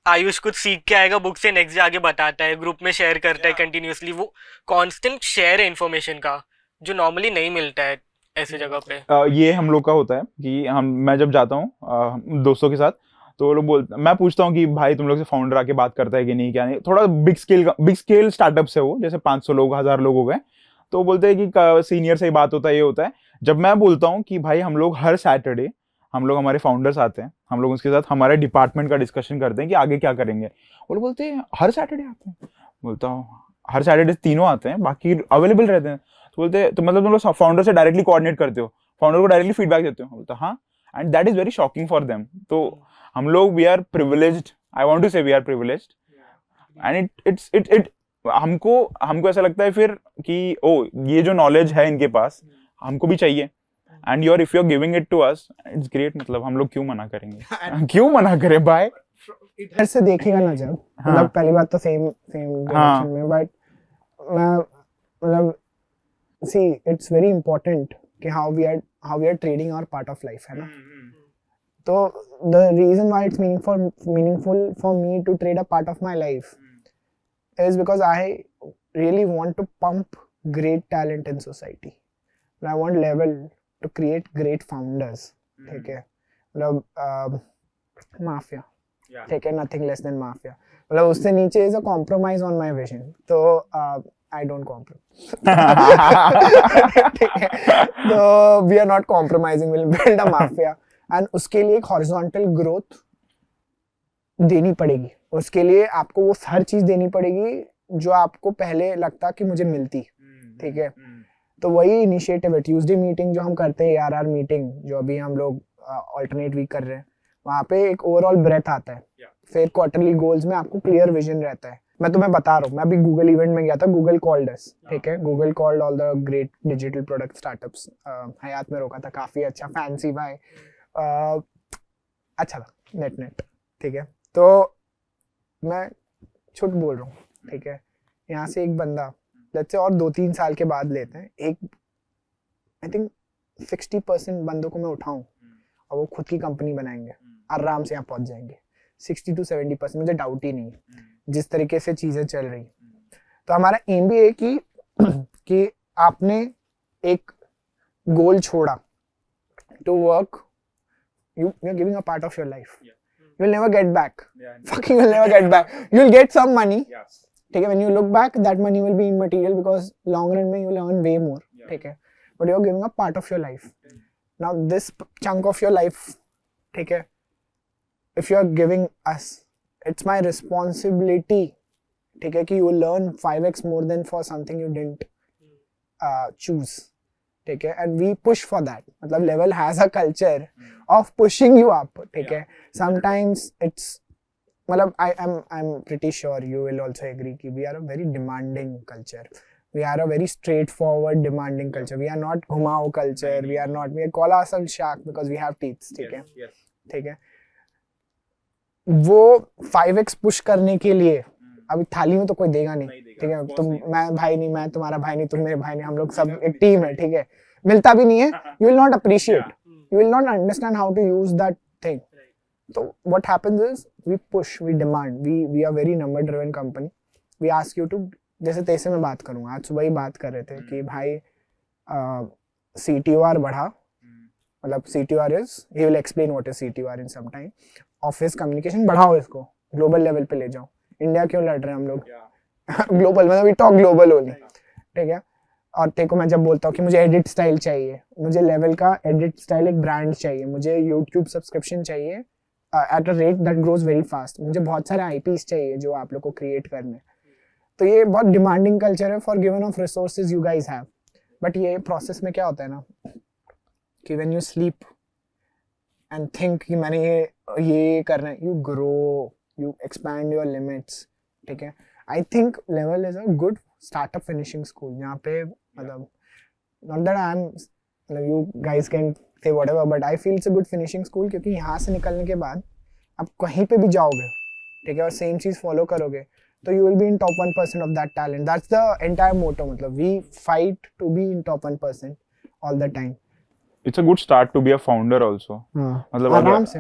Ayush कुछ सीख के आएगा बुक से, नेक्स्ट जाके बताता है, ग्रुप में शेयर करता है कंटिन्यूसली. वो कांस्टेंट शेयर है इन्फॉर्मेशन का, जो नॉर्मली नहीं मिलता है ऐसे जगह पे. ये हम लोग का होता है कि मैं जब जाता हूँ दोस्तों के साथ, तो वो लोग बोलते, मैं पूछता हूँ कि भाई तुम लोग से फाउंडर आके बात करता है कि नहीं, क्या नहीं. थोड़ा बिग स्केल स्टार्टअप्स है वो, जैसे 500 लोग 1000 लोग हो गए, तो वो बोलते हैं कि सीनियर से ही बात होता है, ये होता है. जब मैं बोलता हूँ कि भाई हम लोग हर सैटरडे हम लोग हमारे फाउंडर्स आते हैं, हम लोग उसके साथ हमारे डिपार्टमेंट का डिस्कशन करते हैं कि आगे क्या करेंगे. वो लोग बोलते हैं हर सैटरडे आते हैं. बोलता हूँ हर सैटरडे तीनों आते हैं, बाकी अवेलेबल रहते हैं. तो बोलते तो मतलब तुम लोग फाउंडर से डायरेक्टली कोऑर्डिनेट करते हो, फाउंडर को डायरेक्टली फीडबैक देते हो. बोलता हाँ, and that is very shocking for them. तो हम लोग we are privileged, I want to say we are privileged, and it हमको ऐसा लगता है फिर कि ओ ये जो नॉलेज है इनके पास हमको भी चाहिए, and if you are giving it to us, it's great. मतलब हम लोग क्यों मना करेंगे, क्यों मना करें भाई. इधर से देखेगा ना जब, मतलब पहली बात तो सेम डायरेक्शन में, बट मतलब see it's very important कि how we are trading our part of life, है ना. तो the reason why it's meaningful for me to trade a part of my life is because I really want to pump great talent in society. I want level to create great founders. ठीक है, मतलब mafia, ठीक है, nothing less than mafia. मतलब उससे नीचे is a compromise on my vision. तो I don't compromise. ठीक है, तो we are not compromising. We'll build a mafia. And उसके लिए एक horizontal growth देनी पड़ेगी. उसके लिए आपको वो हर चीज देनी पड़ेगी जो आपको पहले लगता कि मुझे मिलती. ठीक है, तो वही इनिशिएटिव है. ट्यूसडे मीटिंग जो हम करते हैं, ARR मीटिंग जो अभी हम लोग अल्टरनेट वीक कर रहे हैं, वहाँ पे एक ओवरऑल ब्रेथ आता है. फिर क्वार्टरली गोल्स में आपको क्लियर विजन रहता है. मैं तुम्हें बता रहा हूँ, मैं अभी गूगल इवेंट में गया था, गूगल कॉल्ड अस, ठीक है, Google called all the great digital product startups, Hyatt में रोका था, काफी अच्छा, फैंसी भाई, अच्छा था, नेट, ठीक है। तो मैं झूठ बोल रहा हूँ, ठीक है, यहाँ से एक बंदा लेट्स से और 2-3 साल के बाद लेते हैं, एक आई थिंक 60% बंदों को मैं उठाऊं और वो खुद की कंपनी बनाएंगे, आराम से यहाँ पहुंच जाएंगे। 60 to 70% मुझे डाउट ही नहीं है जिस तरीके से चीजें चल रही। तो हमारा एम भी है कि आपने एक गोल छोड़ा to work, you are giving a part of your life, you will never get back, fucking will never get back, you will get some money, ठीक है, when you look back that money will be immaterial because long run में you will earn way more, ठीक है, but you are giving a part of your life. Now this chunk of your life, ठीक है, if you are giving us, it's my responsibility, ठीक है, कि you will learn 5x more than for something you didn't choose, ठीक है, and we push for that, मतलब level has a culture of pushing you up, ठीक है, sometimes it's, मतलब I'm pretty sure you will also agree कि we are a very demanding culture, we are a very straightforward demanding culture, we are not घुमाओ culture, we call ourselves shark because we have teeth, ठीक है, ठीक है, वो 5x push करने के लिए अभी थाली में तो कोई देगा नहीं, ठीक है, तुम, मैं भाई नहीं, मैं तुम्हारा भाई नहीं, तुम मेरे भाई नहीं, हम लोग सब एक टीम है, ठीक है, मिलता भी नहीं है, you will not appreciate, you will not understand how to use that thing. So what happens is we push, we demand, we are very number driven company, we ask you to, जैसे तैसे मैं बात करूँगा, आज सुबह ही बात कर रहे थे कि भाई CTOR बढ़ा, मतलब CTOR is, he will explain what is CTOR in some time, office communication बढ़ाओ, इसको ग्लोबल लेवल पे ले जाओ, इंडिया क्यों लड़ रहे हैं हम लोग, ग्लोबल मतलब वी टॉक ग्लोबल ओनली, ठीक है, और तेरे को मैं जब बोलता हूँ कि मुझे एडिट स्टाइल चाहिए, मुझे लेवल का एडिट स्टाइल, एक ब्रांड चाहिए, मुझे यूट्यूब सब्सक्रिप्शन चाहिए at a rate that grows very fast, मुझे बहुत सारे IPs चाहिए जो आप लोग को क्रिएट करने, तो ये बहुत डिमांडिंग कल्चर है for given of resources you guys have, but ये प्रोसेस में क्या होता है ना कि when you sleep and think कि मैंने ये करना है, you grow, you expand your limits, ठीक है, I think level is a good startup finishing school, जहाँ पे मतलब नॉट दैट आई एम, मतलब you guys can say whatever, but I feel it's a good finishing school, क्योंकि यहाँ से निकलने के बाद आप कहीं पे भी जाओगे, ठीक है, और सेम चीज़ फॉलो करोगे तो you will be in top 1% of that talent, that's the entire motto, मतलब we fight to be in top 1% all the time. It's a good start to be a founder also, मतलब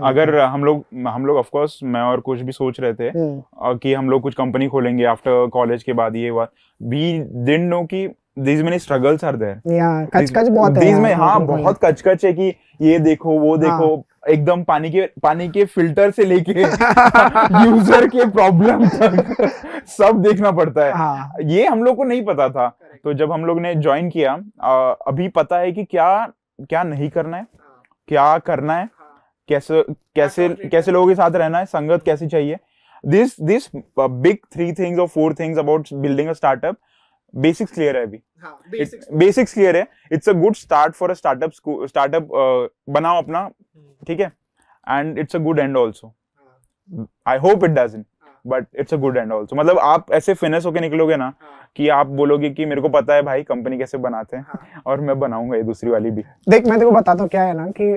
अगर हम लोग of course मैं और कुछ भी सोच रहे थे कि हम लोग कुछ कंपनी खोलेंगे आफ्टर कॉलेज के बाद, ये बात वी डिडंट नो कि these many struggles are there, कच बहुत है, में हाँ बहुत कच है कि ये देखो वो देखो, एकदम पानी के फिल्टर से लेके यूजर के प्रॉब्लम तक सब देखना पड़ता है, ये हम लोग को नहीं पता था. तो जब हम लोग ने ज्वाइन किया, अभी पता है कि क्या नहीं करना है, क्या करना है, कैसे लोगों के साथ रहना है, संगत कैसी चाहिए, this big 3 things or 4 things about building a startup, basics clear है अभी, बेसिक्स क्लियर है, it's a good start for a startup बनाओ अपना, ठीक है, and it's a good and also, I hope it doesn't, but it's a good and also, मतलब आप ऐसे फिनिश होके निकलोगे ना कि आप बोलोगे कि मेरे को पता है भाई कंपनी कैसे बनाते हैं और मैं बनाऊंगा ये दूसरी वाली भी. देख मैं तेरे को बताता हूँ क्या है ना कि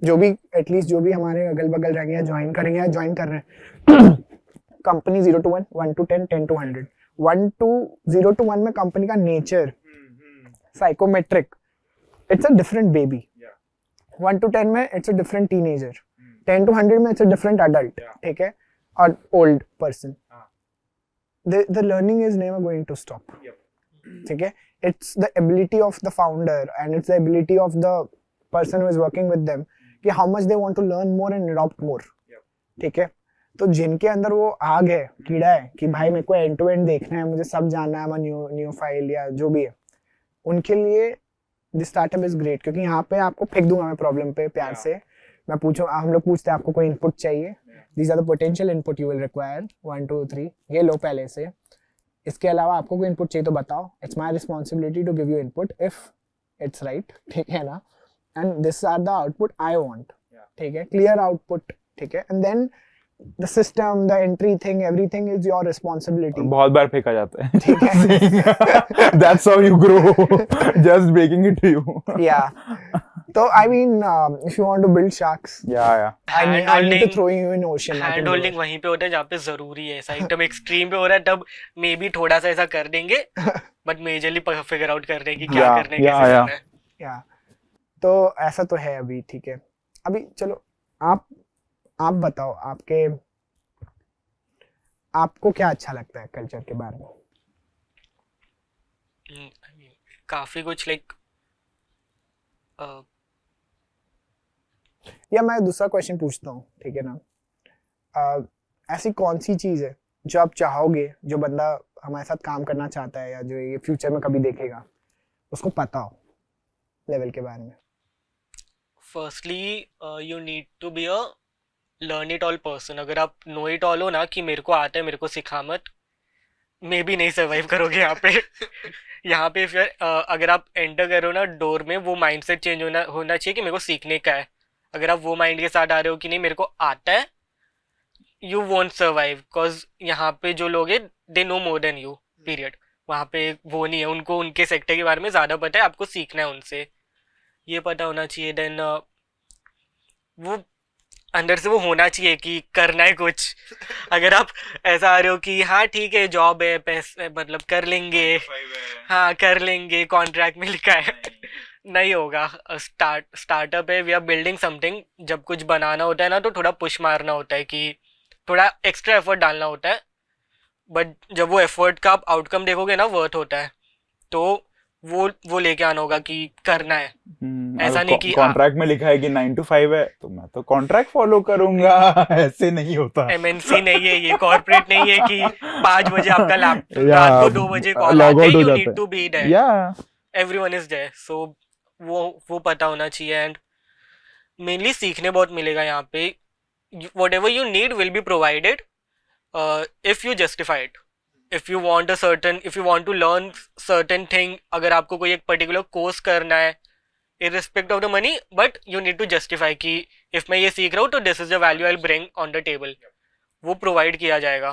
जो भी एटलीस्ट जो भी हमारे अगल बगल रहेंगे या ज्वाइन करेंगे या ज्वाइन कर रहे हैं, company 0 to 1, 1 to 10, 10 to 100, 0 to 1 में कंपनी का nature psychometric, it's a different baby, 1 to 10 में it's a different teenager, 10 to 100 में इट्स अ डिफरेंट अडल्ट, ठीक है, और old person. The learning is never going to stop, ठीक है, it's the ability of the founder and it's the ability of the person who is working with them कि how much they want to learn more and adopt more, ठीक है. तो जिनके अंदर वो आग है, कीड़ा है कि भाई मेरे को एंड टू एंड देखना है, मुझे सब जानना है, मैं न्यू फाइल या जो भी है, उनके लिए दिस स्टार्टअप इज ग्रेट, क्योंकि यहाँ पे आपको फेंक दूंगा मैं प्रॉब्लम पे प्यार से, मैं पूछूं, हम लोग पूछते हैं आपको कोई इनपुट चाहिए, these are the potential input you will require 1 2 3, ये लो पहले से, इसके अलावा आपको कोई इनपुट चाहिए तो बताओ, it's my responsibility to give you input if it's right, ठीक है ना, and this are the output I want, ठीक है, क्लियर आउटपुट, ठीक है, and then the system, the entry thing, everything is your responsibility. बहुत बार फेंका जाता है ठीक है that's how you grow just breaking it to you yeah. So I mean, if you want to build sharks, yeah I need to Hand-holding- throw you in ocean. not hand indoors. Holding वहीं पे होता है जहाँ पे जरूरी है, ऐसा एकदम एक्सट्रीम पे हो रहा है तब मे बी थोड़ा सा ऐसा कर देंगे, बट मेजरली फिगर आउट कर रहे हैं कि क्या Yeah, करना है, कैसे yeah. करना है. या तो ऐसा तो है अभी. ठीक है, अभी चलो आप बताओ आपको क्या अच्छा लगता है कल्चर के बारे में. I mean, काफी कुछ लाइक या मैं दूसरा क्वेश्चन पूछता हूँ, ठीक है ना. ऐसी कौन सी चीज़ है जो आप चाहोगे, जो बंदा हमारे साथ काम करना चाहता है या जो ये फ्यूचर में कभी देखेगा, उसको पता हो लेवल के बारे में. Firstly you need to be a learn it all person. अगर आप नो इट ऑल हो ना कि मेरे को आता है मेरे को सिखा मत, मे बी नहीं सर्वाइव करोगे यहाँ पे. यहाँ पे फिर अगर आप एंटर करो ना डोर में, वो माइंडसेट चेंज होना चाहिए कि मेरे को सीखने का है. अगर आप वो माइंड के साथ आ रहे हो कि नहीं मेरे को आता है, यू वोंट सर्वाइव. बिकॉज यहाँ पे जो लोग हैं they know more than you, period. वहाँ पे वो नहीं है, उनको उनके सेक्टर के बारे में ज़्यादा पता है, आपको सीखना है उनसे, ये पता होना चाहिए. देन वो अंदर से वो होना चाहिए कि करना है कुछ. अगर आप ऐसा आ रहे हो कि हाँ ठीक है जॉब है, पैसे मतलब कर लेंगे, हाँ कर लेंगे, कॉन्ट्रैक्ट में लिखा है, नहीं होगा. स्टार्टअप है, वी आर बिल्डिंग समथिंग. जब कुछ बनाना होता है ना तो थोड़ा पुश मारना होता है कि थोड़ा एक्स्ट्रा एफर्ट डालना होता है, बट जब वो एफर्ट का आप आउटकम देखोगे ना वर्थ होता है, तो वो लेके आना होगा कि करना है. ऐसा नहीं कि कॉन्ट्रैक्ट में लिखा है कि 9 to 5 है तो मैं तो कॉन्ट्रैक्ट फॉलो करूंगा. ऐसे नहीं होता. एमएनसी नहीं है ये, कॉर्पोरेट नहीं है कि 5 बजे आपका लैपटॉप, Yeah, रात को 2 बजे कॉल log आता है, out हो यू जाता नीड है. To be there, Yeah. Everyone is there. So वो पता होना चाहिए. एंड मेनली सीखने बहुत मिलेगा यहाँ पे. Whatever you need will be provided if you justify it. If you want to learn certain thing, अगर आपको कोई एक पर्टिकुलर कोर्स करना है irrespective of the money, but you need to justify कि if मैं ये सीख रहा हूँ तो this is the value I'll bring on the table, वो provide किया जाएगा.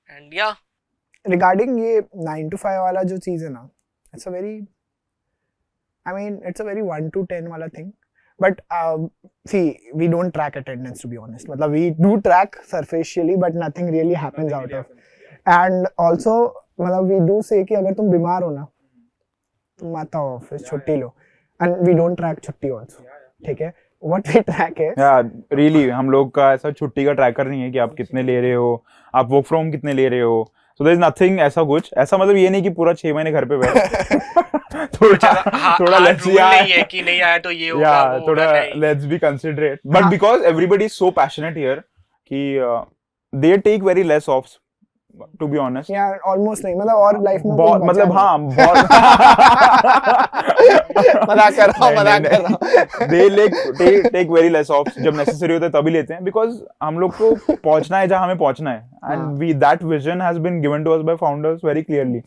And yeah, रिगार्डिंग ये 9 to 5 वाला जो चीज़ है ना, it's a very, I mean it's a very 1 to 10 वाला thing. But see we don't track attendance to be honest. मतलब we do track superficially but nothing really happens out of. And also मतलब we do say कि अगर तुम बीमार हो ना, तुम मत आओ ऑफिस, छुट्टी लो. एंड वी डोंट ट्रैक छुट्टी ऑल्सो. ठीक है, व्हाट वी ट्रैक है रियली हम लोग का ऐसा छुट्टी का ट्रैकर नहीं है कि आप कितने ले रहे हो, आप वर्क फ्रॉम कितने ले रहे हो. सो देयर इज नथिंग ऐसा कुछ. ऐसा मतलब ये नहीं कि पूरा 6 महीने घर पे बैठ थोड़ा लेट्स रूल नहीं है कि नहीं आया तो ये होगा, वो होगा, थोड़ा नहीं. Let's be considerate. But because everybody is so passionate here कि they take very less offs, to be honest. या ऑलमोस्ट नहीं, मतलब और लाइफ में बहुत मतलब हाँ बहुत मजाक कर रहा हूं. They take very less off. जब नेसेसरी होता है तभी लेते हैं, बिकॉज हम लोग को पहुंचना है जहां हमें पहुंचना है. And we that vision has been given to us by founders very clearly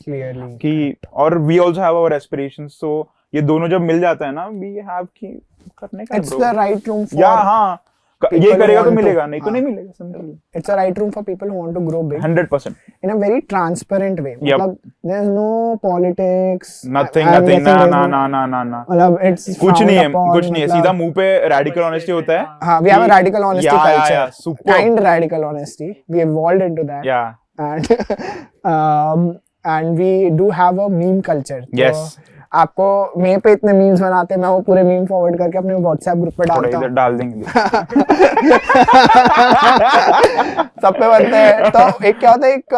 कि, और we also have our aspirations. सो ये दोनों जब मिल जाता है ना, वी हैव कि करने का. इट्स द राइट रूम या फॉर, हाँ ये करेगा तो मिलेगा, नहीं तो नहीं मिलेगा. Simple. it's a right room for people who want to grow big 100%. in a very transparent way. Yep. मतलब there's no politics, Nothing. I'm guessing ना there's ना no- ना ना ना मतलब it's कुछ frowned नहीं है, upon, कुछ नहीं है. मतलब- सीधा मुंह पे रेडिकल ऑनेस्टी होता है. हाँ, we have a radical honesty culture. Yeah, super. Kind radical honesty. We evolved into that. Yeah. And and we do have a meme culture. Yes. तो आपको मैं पे इतने मीम्स बनाते हैं, मैं वो पूरे मीम फॉरवर्ड करके अपने व्हाट्सएप ग्रुप पे थोड़ा डालता इधर हूँ. डाल देंगे. सब पे बनते हैं. तो एक क्या होता है, एक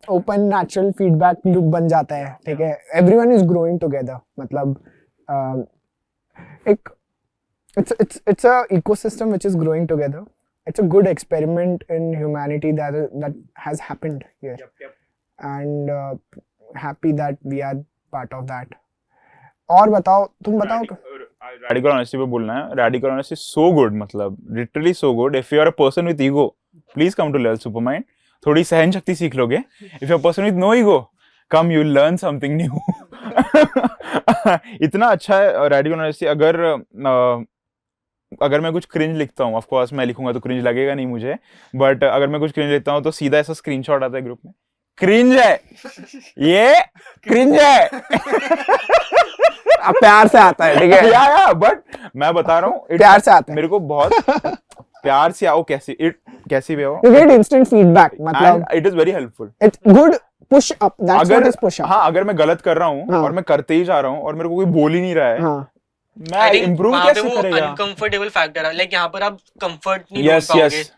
ओपन नेचुरल फीडबैक लूप बन जाता है. ठीक है, एवरीवन इज ग्रोइंग टुगेदर. मतलब एक it's a ecosystem which is growing together. It's a good experiment in humanity that has happened here. And happy that we are part of that. और बताओ, तुम बताओ. रेडिकल ऑनेस्टी पे बोलना है. Radical honesty so good, मतलब literally so good. If you are a person with ego, please come to Level Supermind. थोड़ी सहन शक्ति सीख लोगे. If you are person with no ego, come you learn something new. इतना अच्छा है radical honesty. अगर अगर मैं कुछ क्रिंज लिखता हूँ, ऑफ कोर्स मैं लिखूंगा तो क्रिंज लगेगा नहीं मुझे, बट अगर मैं कुछ क्रिंज लिखता हूँ तो सीधा ऐसा स्क्रीनशॉट आता है ग्रुप में, क्रिंज है ये, क्रिंज है। अब प्यार से आता है, ठीक है? या बट मैं बता रहा हूँ प्यार से आता है। मेरे को बहुत प्यार से आओ, कैसी भी हो, You get instant feedback, मतलब and it is very helpful. it's good push up, that's what is push up. हाँ, अगर मैं गलत कर रहा हूँ हाँ। और मैं करते ही जा रहा हूँ और मेरे को कोई बोल ही नहीं रहा है, हाँ, मैं इम्प्रूव कैसे करेगा? अनकंफर्टेबल फैक्टर है, लाइक यहाँ पर आप कंफर्ट नहीं यस ढूंढ पाओगे। Yes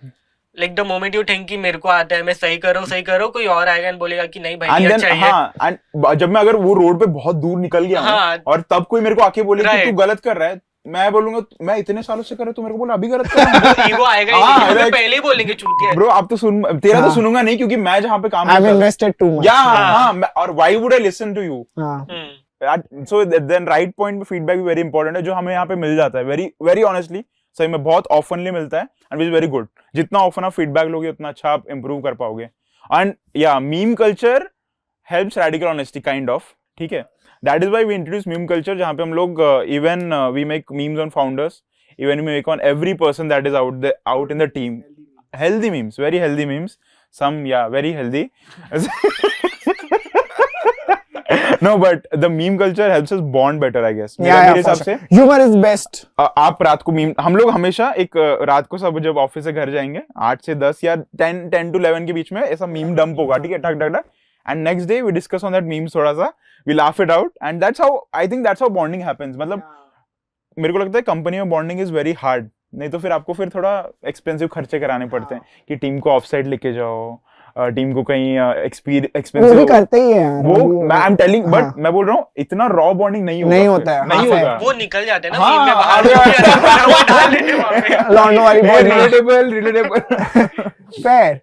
like the moment you think कि मेरे को आता है, मैं सही करो, कोई और आएगा एंड बोलेगा कि नहीं भाई ये एंड अच्छा देन ही है। हाँ, एंड जब मैं अगर वो रोड पे बहुत दूर निकल गया हूँ हाँ। और तब कोई मेरे को आके बोले कि Right. तू गलत कर रहा है, मैं बोलूंगा मैं इतने सालों से कर रहा हूँ, तू मेरे को बोला अभी गलत कर रहा हूँ। ईगो आएगा ही हाँ, नहीं, हमें like- पहले ही बोलेंगे चूतिया है। ब्रो आप तो सुन, तेरा तो हाँ। सुनूंगा नहीं क्योंकि मैं जहाँ पे काम I've करता हूँ, invested too much. या हाँ, और why would I listen to you? हाँ, सो देन राइट पॉइंट पे फीडबैक भी वेरी इंपॉर्टेंट है, जो हमें यहाँ पे मिल जाता है वेरी वेरी ऑनेस्टली, सही में बहुत ऑफनली मिलता है, and which is very good. जितना ऑफन आप फीडबैक लोगे उतना अच्छा आप इंप्रूव कर पाओगे। एंड या meme culture helps radical honesty kind of, ठीक है? That is why we introduce meme culture, जहाँ पे हम लोग even we make memes on founders, even we make on every person that is out in the team. Healthy memes, very healthy memes, some या very healthy. No, but the meme culture helps us bond better, I guess. yeah, मेरे for हिसाब sure. से Humor is best. आप रात को meme, हम लोग हमेशा एक रात को सब जब ऑफिस से घर जाएंगे 8 से 10 या 10 to 11 के बीच में ऐसा मीम डंप होगा, ठीक है, ठक ठक ठक, and next day we discuss on that memes, थोड़ा सा we laugh it out, and that's how I think that's how bonding happens. मतलब मेरे को लगता है कंपनी में बॉन्डिंग इज वेरी हार्ड, नहीं तो फिर आपको फिर थोड़ा एक्सपेंसिव खर्चे कराने पड़ते हैं कि टीम को ऑफसाइड लेके जाओ, टीम को कहीं वो भी एक्सपेंसिव, करते ही है यार, वो आई एम टेलिंग, हाँ। बट मैं बोल रहा हूँ इतना रॉ बॉन्डिंग नहीं होगा, नहीं होता है, नहीं हाँ, होगा। वो निकल जाते हैं ना हाँ, मीम में बाहर, अरे, जो भी अलग बना हुआ डाल देते हैं वहाँ पे। लॉन्डो वाली बहुत रिलेटेबल। फेयर।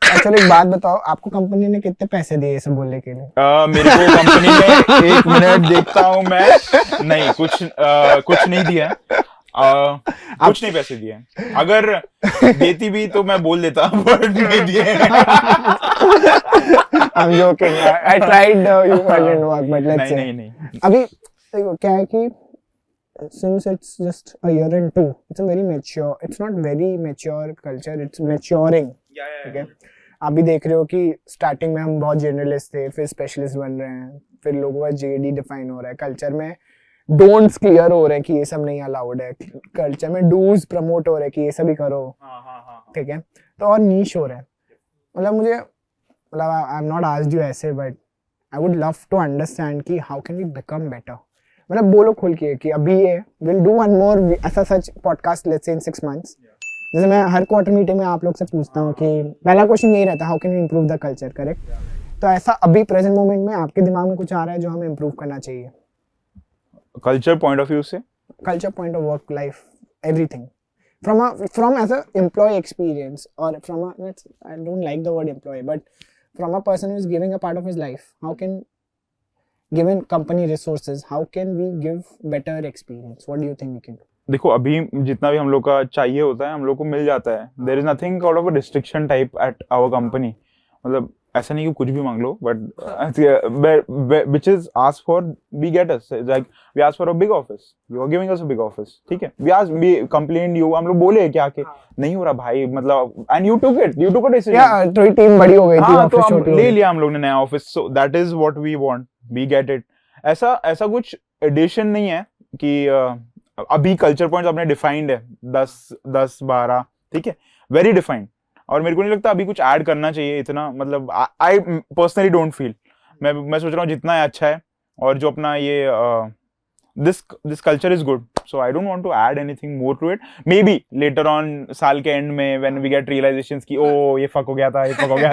एक्चुअली एक बात बताओ, आपको कंपनी ने कितने पैसे दिए ये सब बोलने के लिए? मेरे को कंपनी में 1 मिनट देखता हूँ मैं, नहीं कुछ नहीं दिया है, कुछ नहीं पैसे दिए हैं। अगर देती भी तो मैं बोल देता, बट नहीं दिए। I'm joking. I tried, you didn't work, but let's say. नहीं। अभी देखो क्या है कि since it's just a year and two, it's a very mature, it's not very mature culture, it's maturing. ठीक है? आप भी देख रहे हो कि स्टार्टिंग में हम बहुत जनरलिस्ट थे, फिर स्पेशलिस्ट बन रहे हैं, फिर लोगों का जेडी डिफाइन हो रहा है, कल्चर में डोंट्स क्लियर हो रहे हैं कि ये सब नहीं अलाउड है, कल्चर में डूज प्रमोट हो रहे हैं कि ये सब ही करो, ठीक है? तो और नीश हो रहा है। मतलब मुझे, मतलब I am not asked you ऐसे, but I would love to understand कि how can we become better. मतलब बोलो खुल के कि अभी ये विल डू वन मोर ऐसा such podcast let's say in 6 months। जैसे मैं हर क्वार्टर मीटिंग में आप लोग से पूछता हूँ कि पहला क्वेश्चन यही रहता है, how can we improve the culture, correct? तो ऐसा अभी प्रेजेंट मोमेंट में आपके दिमाग में कुछ आ रहा है जो हमें इम्प्रूव करना चाहिए? कल्चर पॉइंट ऑफ व्यू से, culture point of work life, everything from as a employee experience, or from a, I don't like the word employee, but from a person who is giving a part of his life, how can, given company resources, how can we give better experience? What do you think we can do? देखो अभी जितना भी हम लोग का चाहिए होता है हम लोग को मिल जाता है, there is nothing out of a restriction type at our company. मतलब ऐसा नहीं कि कुछ भी मांग लो, but which is asked for we get us, like we ask for a big office, you are giving us a big office, ठीक है? we complained you, हम लोग बोले क्या कि नहीं हो रहा भाई, मतलब and you took a decision, Yeah, तो टीम बड़ी हो गई थी, हाँ, तो ऑफिस हम छोटी हो ले गई। लिया हम लोग ने नया office, so that is what we want, we get it। ऐसा कुछ एडिशन नहीं है कि अभी कल्चर पॉइंट्स आपने डिफाइंड है 10-12, ठीक है, वेरी डिफाइंड, और मेरे को नहीं लगता अभी कुछ ऐड करना चाहिए इतना। मतलब आई पर्सनली डोंट फील, मैं सोच रहा हूँ जितना है अच्छा है, और जो अपना ये this culture is good, so I don't want to add anything more to it. Maybe later on साल के एंड में व्हेन वी गेट रियलाइजेशंस कि ओ ये फक हो गया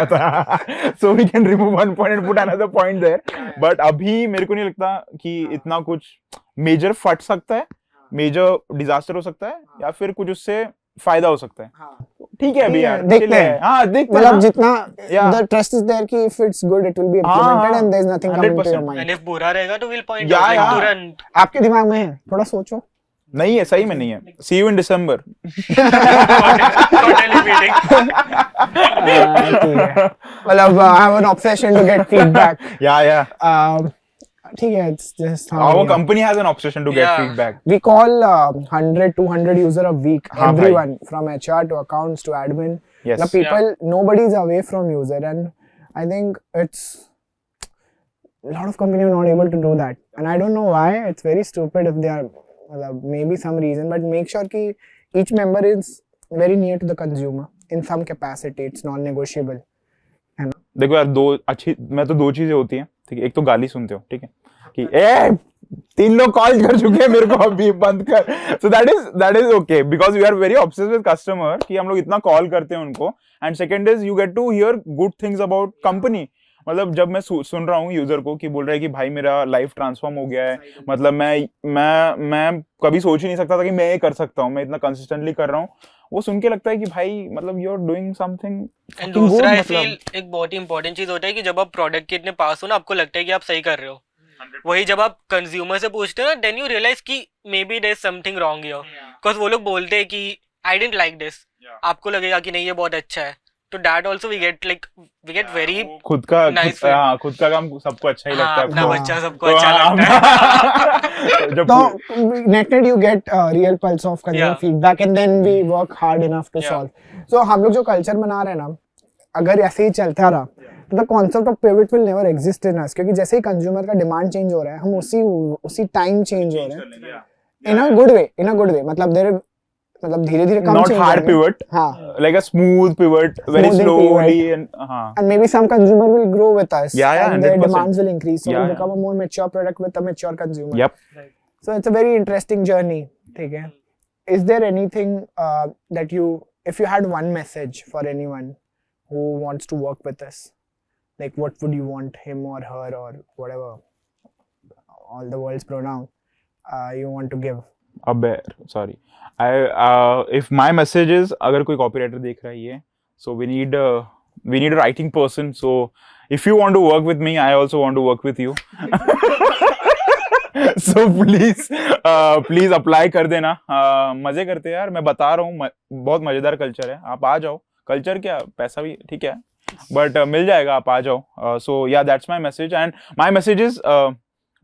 था so we can remove one point and put another point there, but अभी मेरे को नहीं लगता कि इतना कुछ मेजर फट सकता है, मेजर डिजास्टर हो सकता है, या फिर कुछ उससे फायदा हो सकता है। ठीक है अभी यार, देखते हैं। हाँ देखते हैं, मतलब जितना Yeah. the trust is there कि if it's good it will be implemented and there is nothing coming to your 100%. mind. And if बुरा रहेगा तो will point Yeah, out yeah. तुरंत। आपके दिमाग में है, थोड़ा सोचो। नहीं है, सही में नहीं है। See you in December। Quarterly meeting. ठीक है। मतलब I have an obsession to get feedback. Yeah. ठीक है, it's just how Our we are. company has an obsession to get Yeah. feedback. We call 100, 200 user a week. हाँ भाई. Everyone from HR to accounts to admin. Yes. The people, nobody is away from user, and I think it's a lot of companies are not able to do that, and I don't know why. It's very stupid if they are, maybe some reason, but make sure कि each member is very near to the consumer in some capacity. It's non-negotiable. देखो यार, मैं तो दो चीजें होती हैं, ठीक है. एक तो गाली सुनते हो, ठीक है, कि ए 3 लोग कॉल कर चुके हैं मेरे को, अभी बंद कर. So that is okay because we are very obsessed with customer कि हम लोग इतना कॉल करते हैं उनको. And second is you get to hear good things about company. मतलब जब मैं सुन रहा हूँ यूजर को कि बोल रहा है कि भाई मेरा लाइफ ट्रांसफॉर्म हो गया है, मतलब मैं कभी सोच ही नहीं सकता था कि मैं ये कर सकता हूँ, मैं इतना कंसिस्टेंटली कर रहा हूँ. वो सुन के लगता है कि भाई मतलब you are doing something. And दूसरा आई फील एक बहुत ही इंपॉर्टेंट चीज होता है कि जब आप प्रोडक्ट के इतने पास हो ना, आपको लगता है कि आप सही कर रहे हो. वही जब आप कंज्यूमर से पूछते हो ना, देन यू रियलाइज कि maybe there is something wrong here, because वो लोग बोलते हैं कि आई डिडंट लाइक दिस, आपको लगेगा कि नहीं ये बहुत अच्छा है. तो that also we get very खुद का nice खुद का काम सबको अच्छा ही लगता है. अपना तो- बच्चा सबको तो अच्छा हाँ, लगता है. जब So net you get a real pulse of consumer Yeah. feedback, and then we work hard enough to Yeah. solve. So हम लोग जो कल्चर बना रहे हैं ना, अगर ऐसे ही चलता रहा तो the concept of pivot will never exist in us, क्योंकि जैसे ही कंज्यूमर का डिमांड चेंज हो रहा है, हम उसी टाइम चेंज हो रहे हैं इन अ गुड वे. मतलब धीरे धीरे कम not change hard होंगे. pivot, हाँ. like a smooth pivot, very Smoothing slowly pivot. and हाँ. And maybe some consumer will grow with us. Yeah, and their 100%. demands will increase. So Yeah, we'll yeah. become a more mature product with a mature consumer. Yep. So it's a very interesting journey. ठीक है. Is there anything that if you had one message for anyone who wants to work with us, like what would you want him or her or whatever, all the world's pronoun, you want to give? अब sorry, if my message is, अगर कोई copywriter देख रहा है ये, so we need a writing person. So if you want to work with me, I also want to work with you. So please apply कर देना. मजे करते हैं यार, मैं बता रहा हूँ, बहुत मजेदार कल्चर है. आप आ जाओ. कल्चर क्या, पैसा भी ठीक है, बट मिल जाएगा, आप आ जाओ. So yeah, that's my message. And my message is,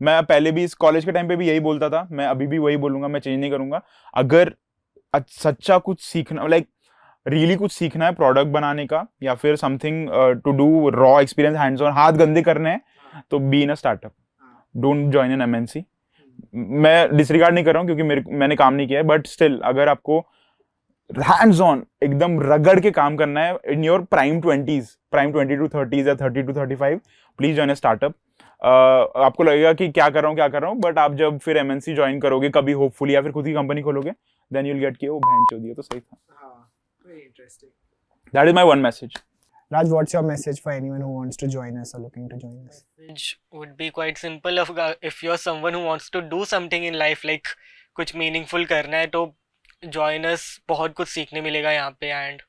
मैं पहले भी इस कॉलेज के टाइम पे भी यही बोलता था, मैं अभी भी वही बोलूंगा, मैं चेंज नहीं करूंगा. अगर सच्चा कुछ सीखना, लाइक रियली कुछ सीखना है प्रोडक्ट बनाने का, या फिर something to do raw experience, hands on, हाथ गंदे करने हैं, तो be in a startup. Don't join in MNC. मैं डिसरिगार्ड नहीं कर रहा हूँ क्योंकि मैंने काम नहीं किया है, बट स्टिल अगर आपको हैंड्स ऑन एकदम रगड़ के काम करना है in your prime 20s, prime 20 to 30s या 30 to 35, please join a startup. आपको लगेगा कि क्या कर रहा हूँ, बट आप जब फिर एमएनसी ज्वाइन करोगे कभी, होपफुली, या फिर खुद की कंपनी खोलोगे, देन यू विल गेट कि वो बहन चोदी है, तो सही था. Very interesting. That is my one message. Raj, what's your message for anyone who wants to join us or looking to join us? Which would be quite simple. If you're someone who wants to do something in life, like कुछ meaningful करना है, तो join us. बहुत कुछ सीखने मिलेगा यहाँ पे. एंड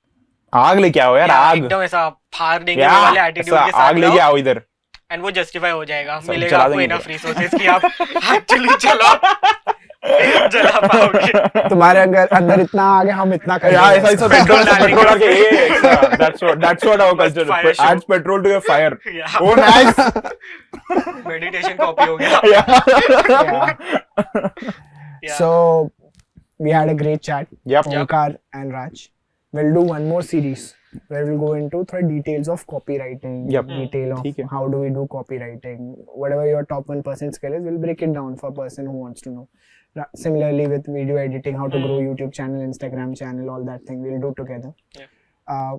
आग लेके आओ यार, आग एकदम ऐसा फाड़ देंगे या वाले एटीट्यूड के साथ आग लेके आओ इधर. एंड वो जस्टिफाई हो जाएगा. सब मिलेगा चला आपको देंगे इनफ रिसोर्सेज कि आप एक्चुअली जला पाओगे. तुम्हारे अंदर इतना आगे, हम इतना करेंगे. Yeah, ऐसा पेट्रोल डालेंगे. पेट्रोल के that's what our culture fire show. adds petrol to your fire. Yeah. Oh nice. Meditation copy हो गया. Yeah. Yeah. So we had a great chat. Yep. Omkar and Raj. We'll do one more series where we'll go into details of copywriting. Yep. Detail ठीक है. of how do we do copywriting. Whatever your top 1% skill is, we'll break it down for a person who wants to know. Similarly with video editing, how to grow YouTube channel, Instagram channel, all that thing we'll do together. Yeah.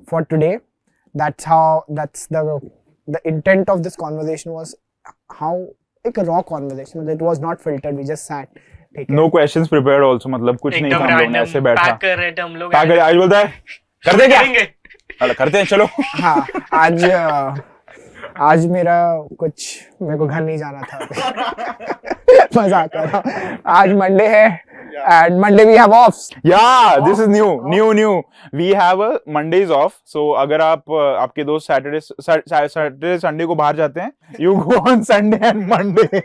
For today, that's the intent of this conversation was how like a raw conversation. It was not filtered. We just sat. ठीक है. No questions prepared also, मतलब कुछ नहीं था, हम लोग ने ऐसे बैठा. पैक कर रहे थे हम लोग. क्या करे, आज बोलता है कर दे क्या, करेंगे. अरे करते हैं चलो. हाँ, आज मेरा मेरे को घर नहीं जाना था. मजाक कर रहा हूँ. आज मंडे है and Monday we have offs. Yeah, this is new. We have a Mondays off. So अगर आप आपके दोस्त Saturday Sunday को बाहर जाते हैं, you go on Sunday and Monday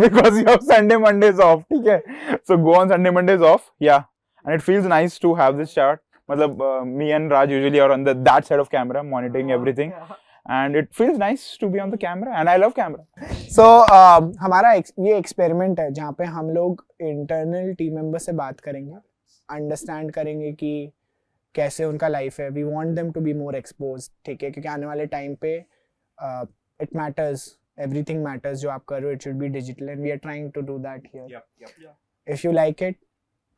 because you have Sunday Mondays off. ठीक है? So go on Sunday Mondays off. Yeah, and it feels nice to have this chat. मतलब me and Raj usually are on that side of camera monitoring everything. and it feels nice to be on the camera, and I love camera. So हमारा ये experiment है जहाँ पे हम लोग internal team member से बात करेंगे, अंडरस्टैंड करेंगे कि कैसे उनका लाइफ है. We want them to be more expose, ठीक है, क्योंकि आने वाले टाइम पे इट मैटर्स, एवरीथिंग मैटर्स जो आप कर रहे हो, it should be digital and we are trying to do that here. If you like it,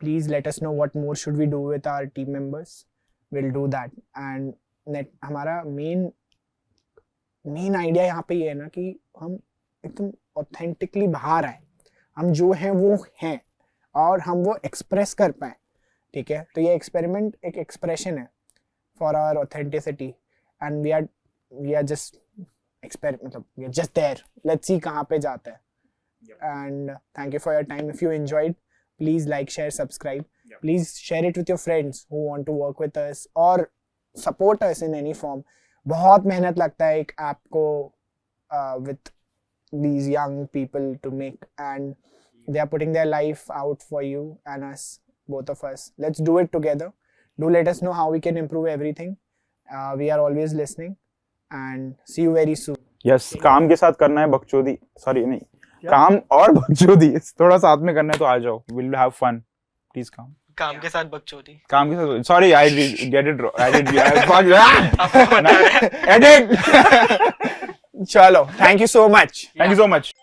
please let us know what more should we do with our team members. We'll do that. And हमारा main idea यहाँ पे ये है ना कि हम एकदम authentically बाहर आए, हम जो हैं वो हैं और हम वो एक्सप्रेस कर पाए, ठीक है. तो ये एक्सपेरिमेंट एक एक्सप्रेशन है for our authenticity and we are just मतलब we are just there. Let's see कहाँ पे जाता है. And thank you for your time. If you enjoyed, please like, share, subscribe. Please share it with your friends who want to work with us or support us in any form. बहुत मेहनत लगता है एक app को with these young people to make, and they are putting their life out for you and us, both of us. Let's do it together. Do let us know how we can improve everything. We are always listening and see you very soon. Yes, काम के साथ करना है बकचोदी, sorry नहीं, काम और बकचोदी थोड़ा साथ में करना है तो आ जाओ. We'll have fun. Please come. काम के साथ बकचोदी. काम के साथ. Sorry, I get it wrong. I did. Edit. चलो, thank you so much. Thank you so much.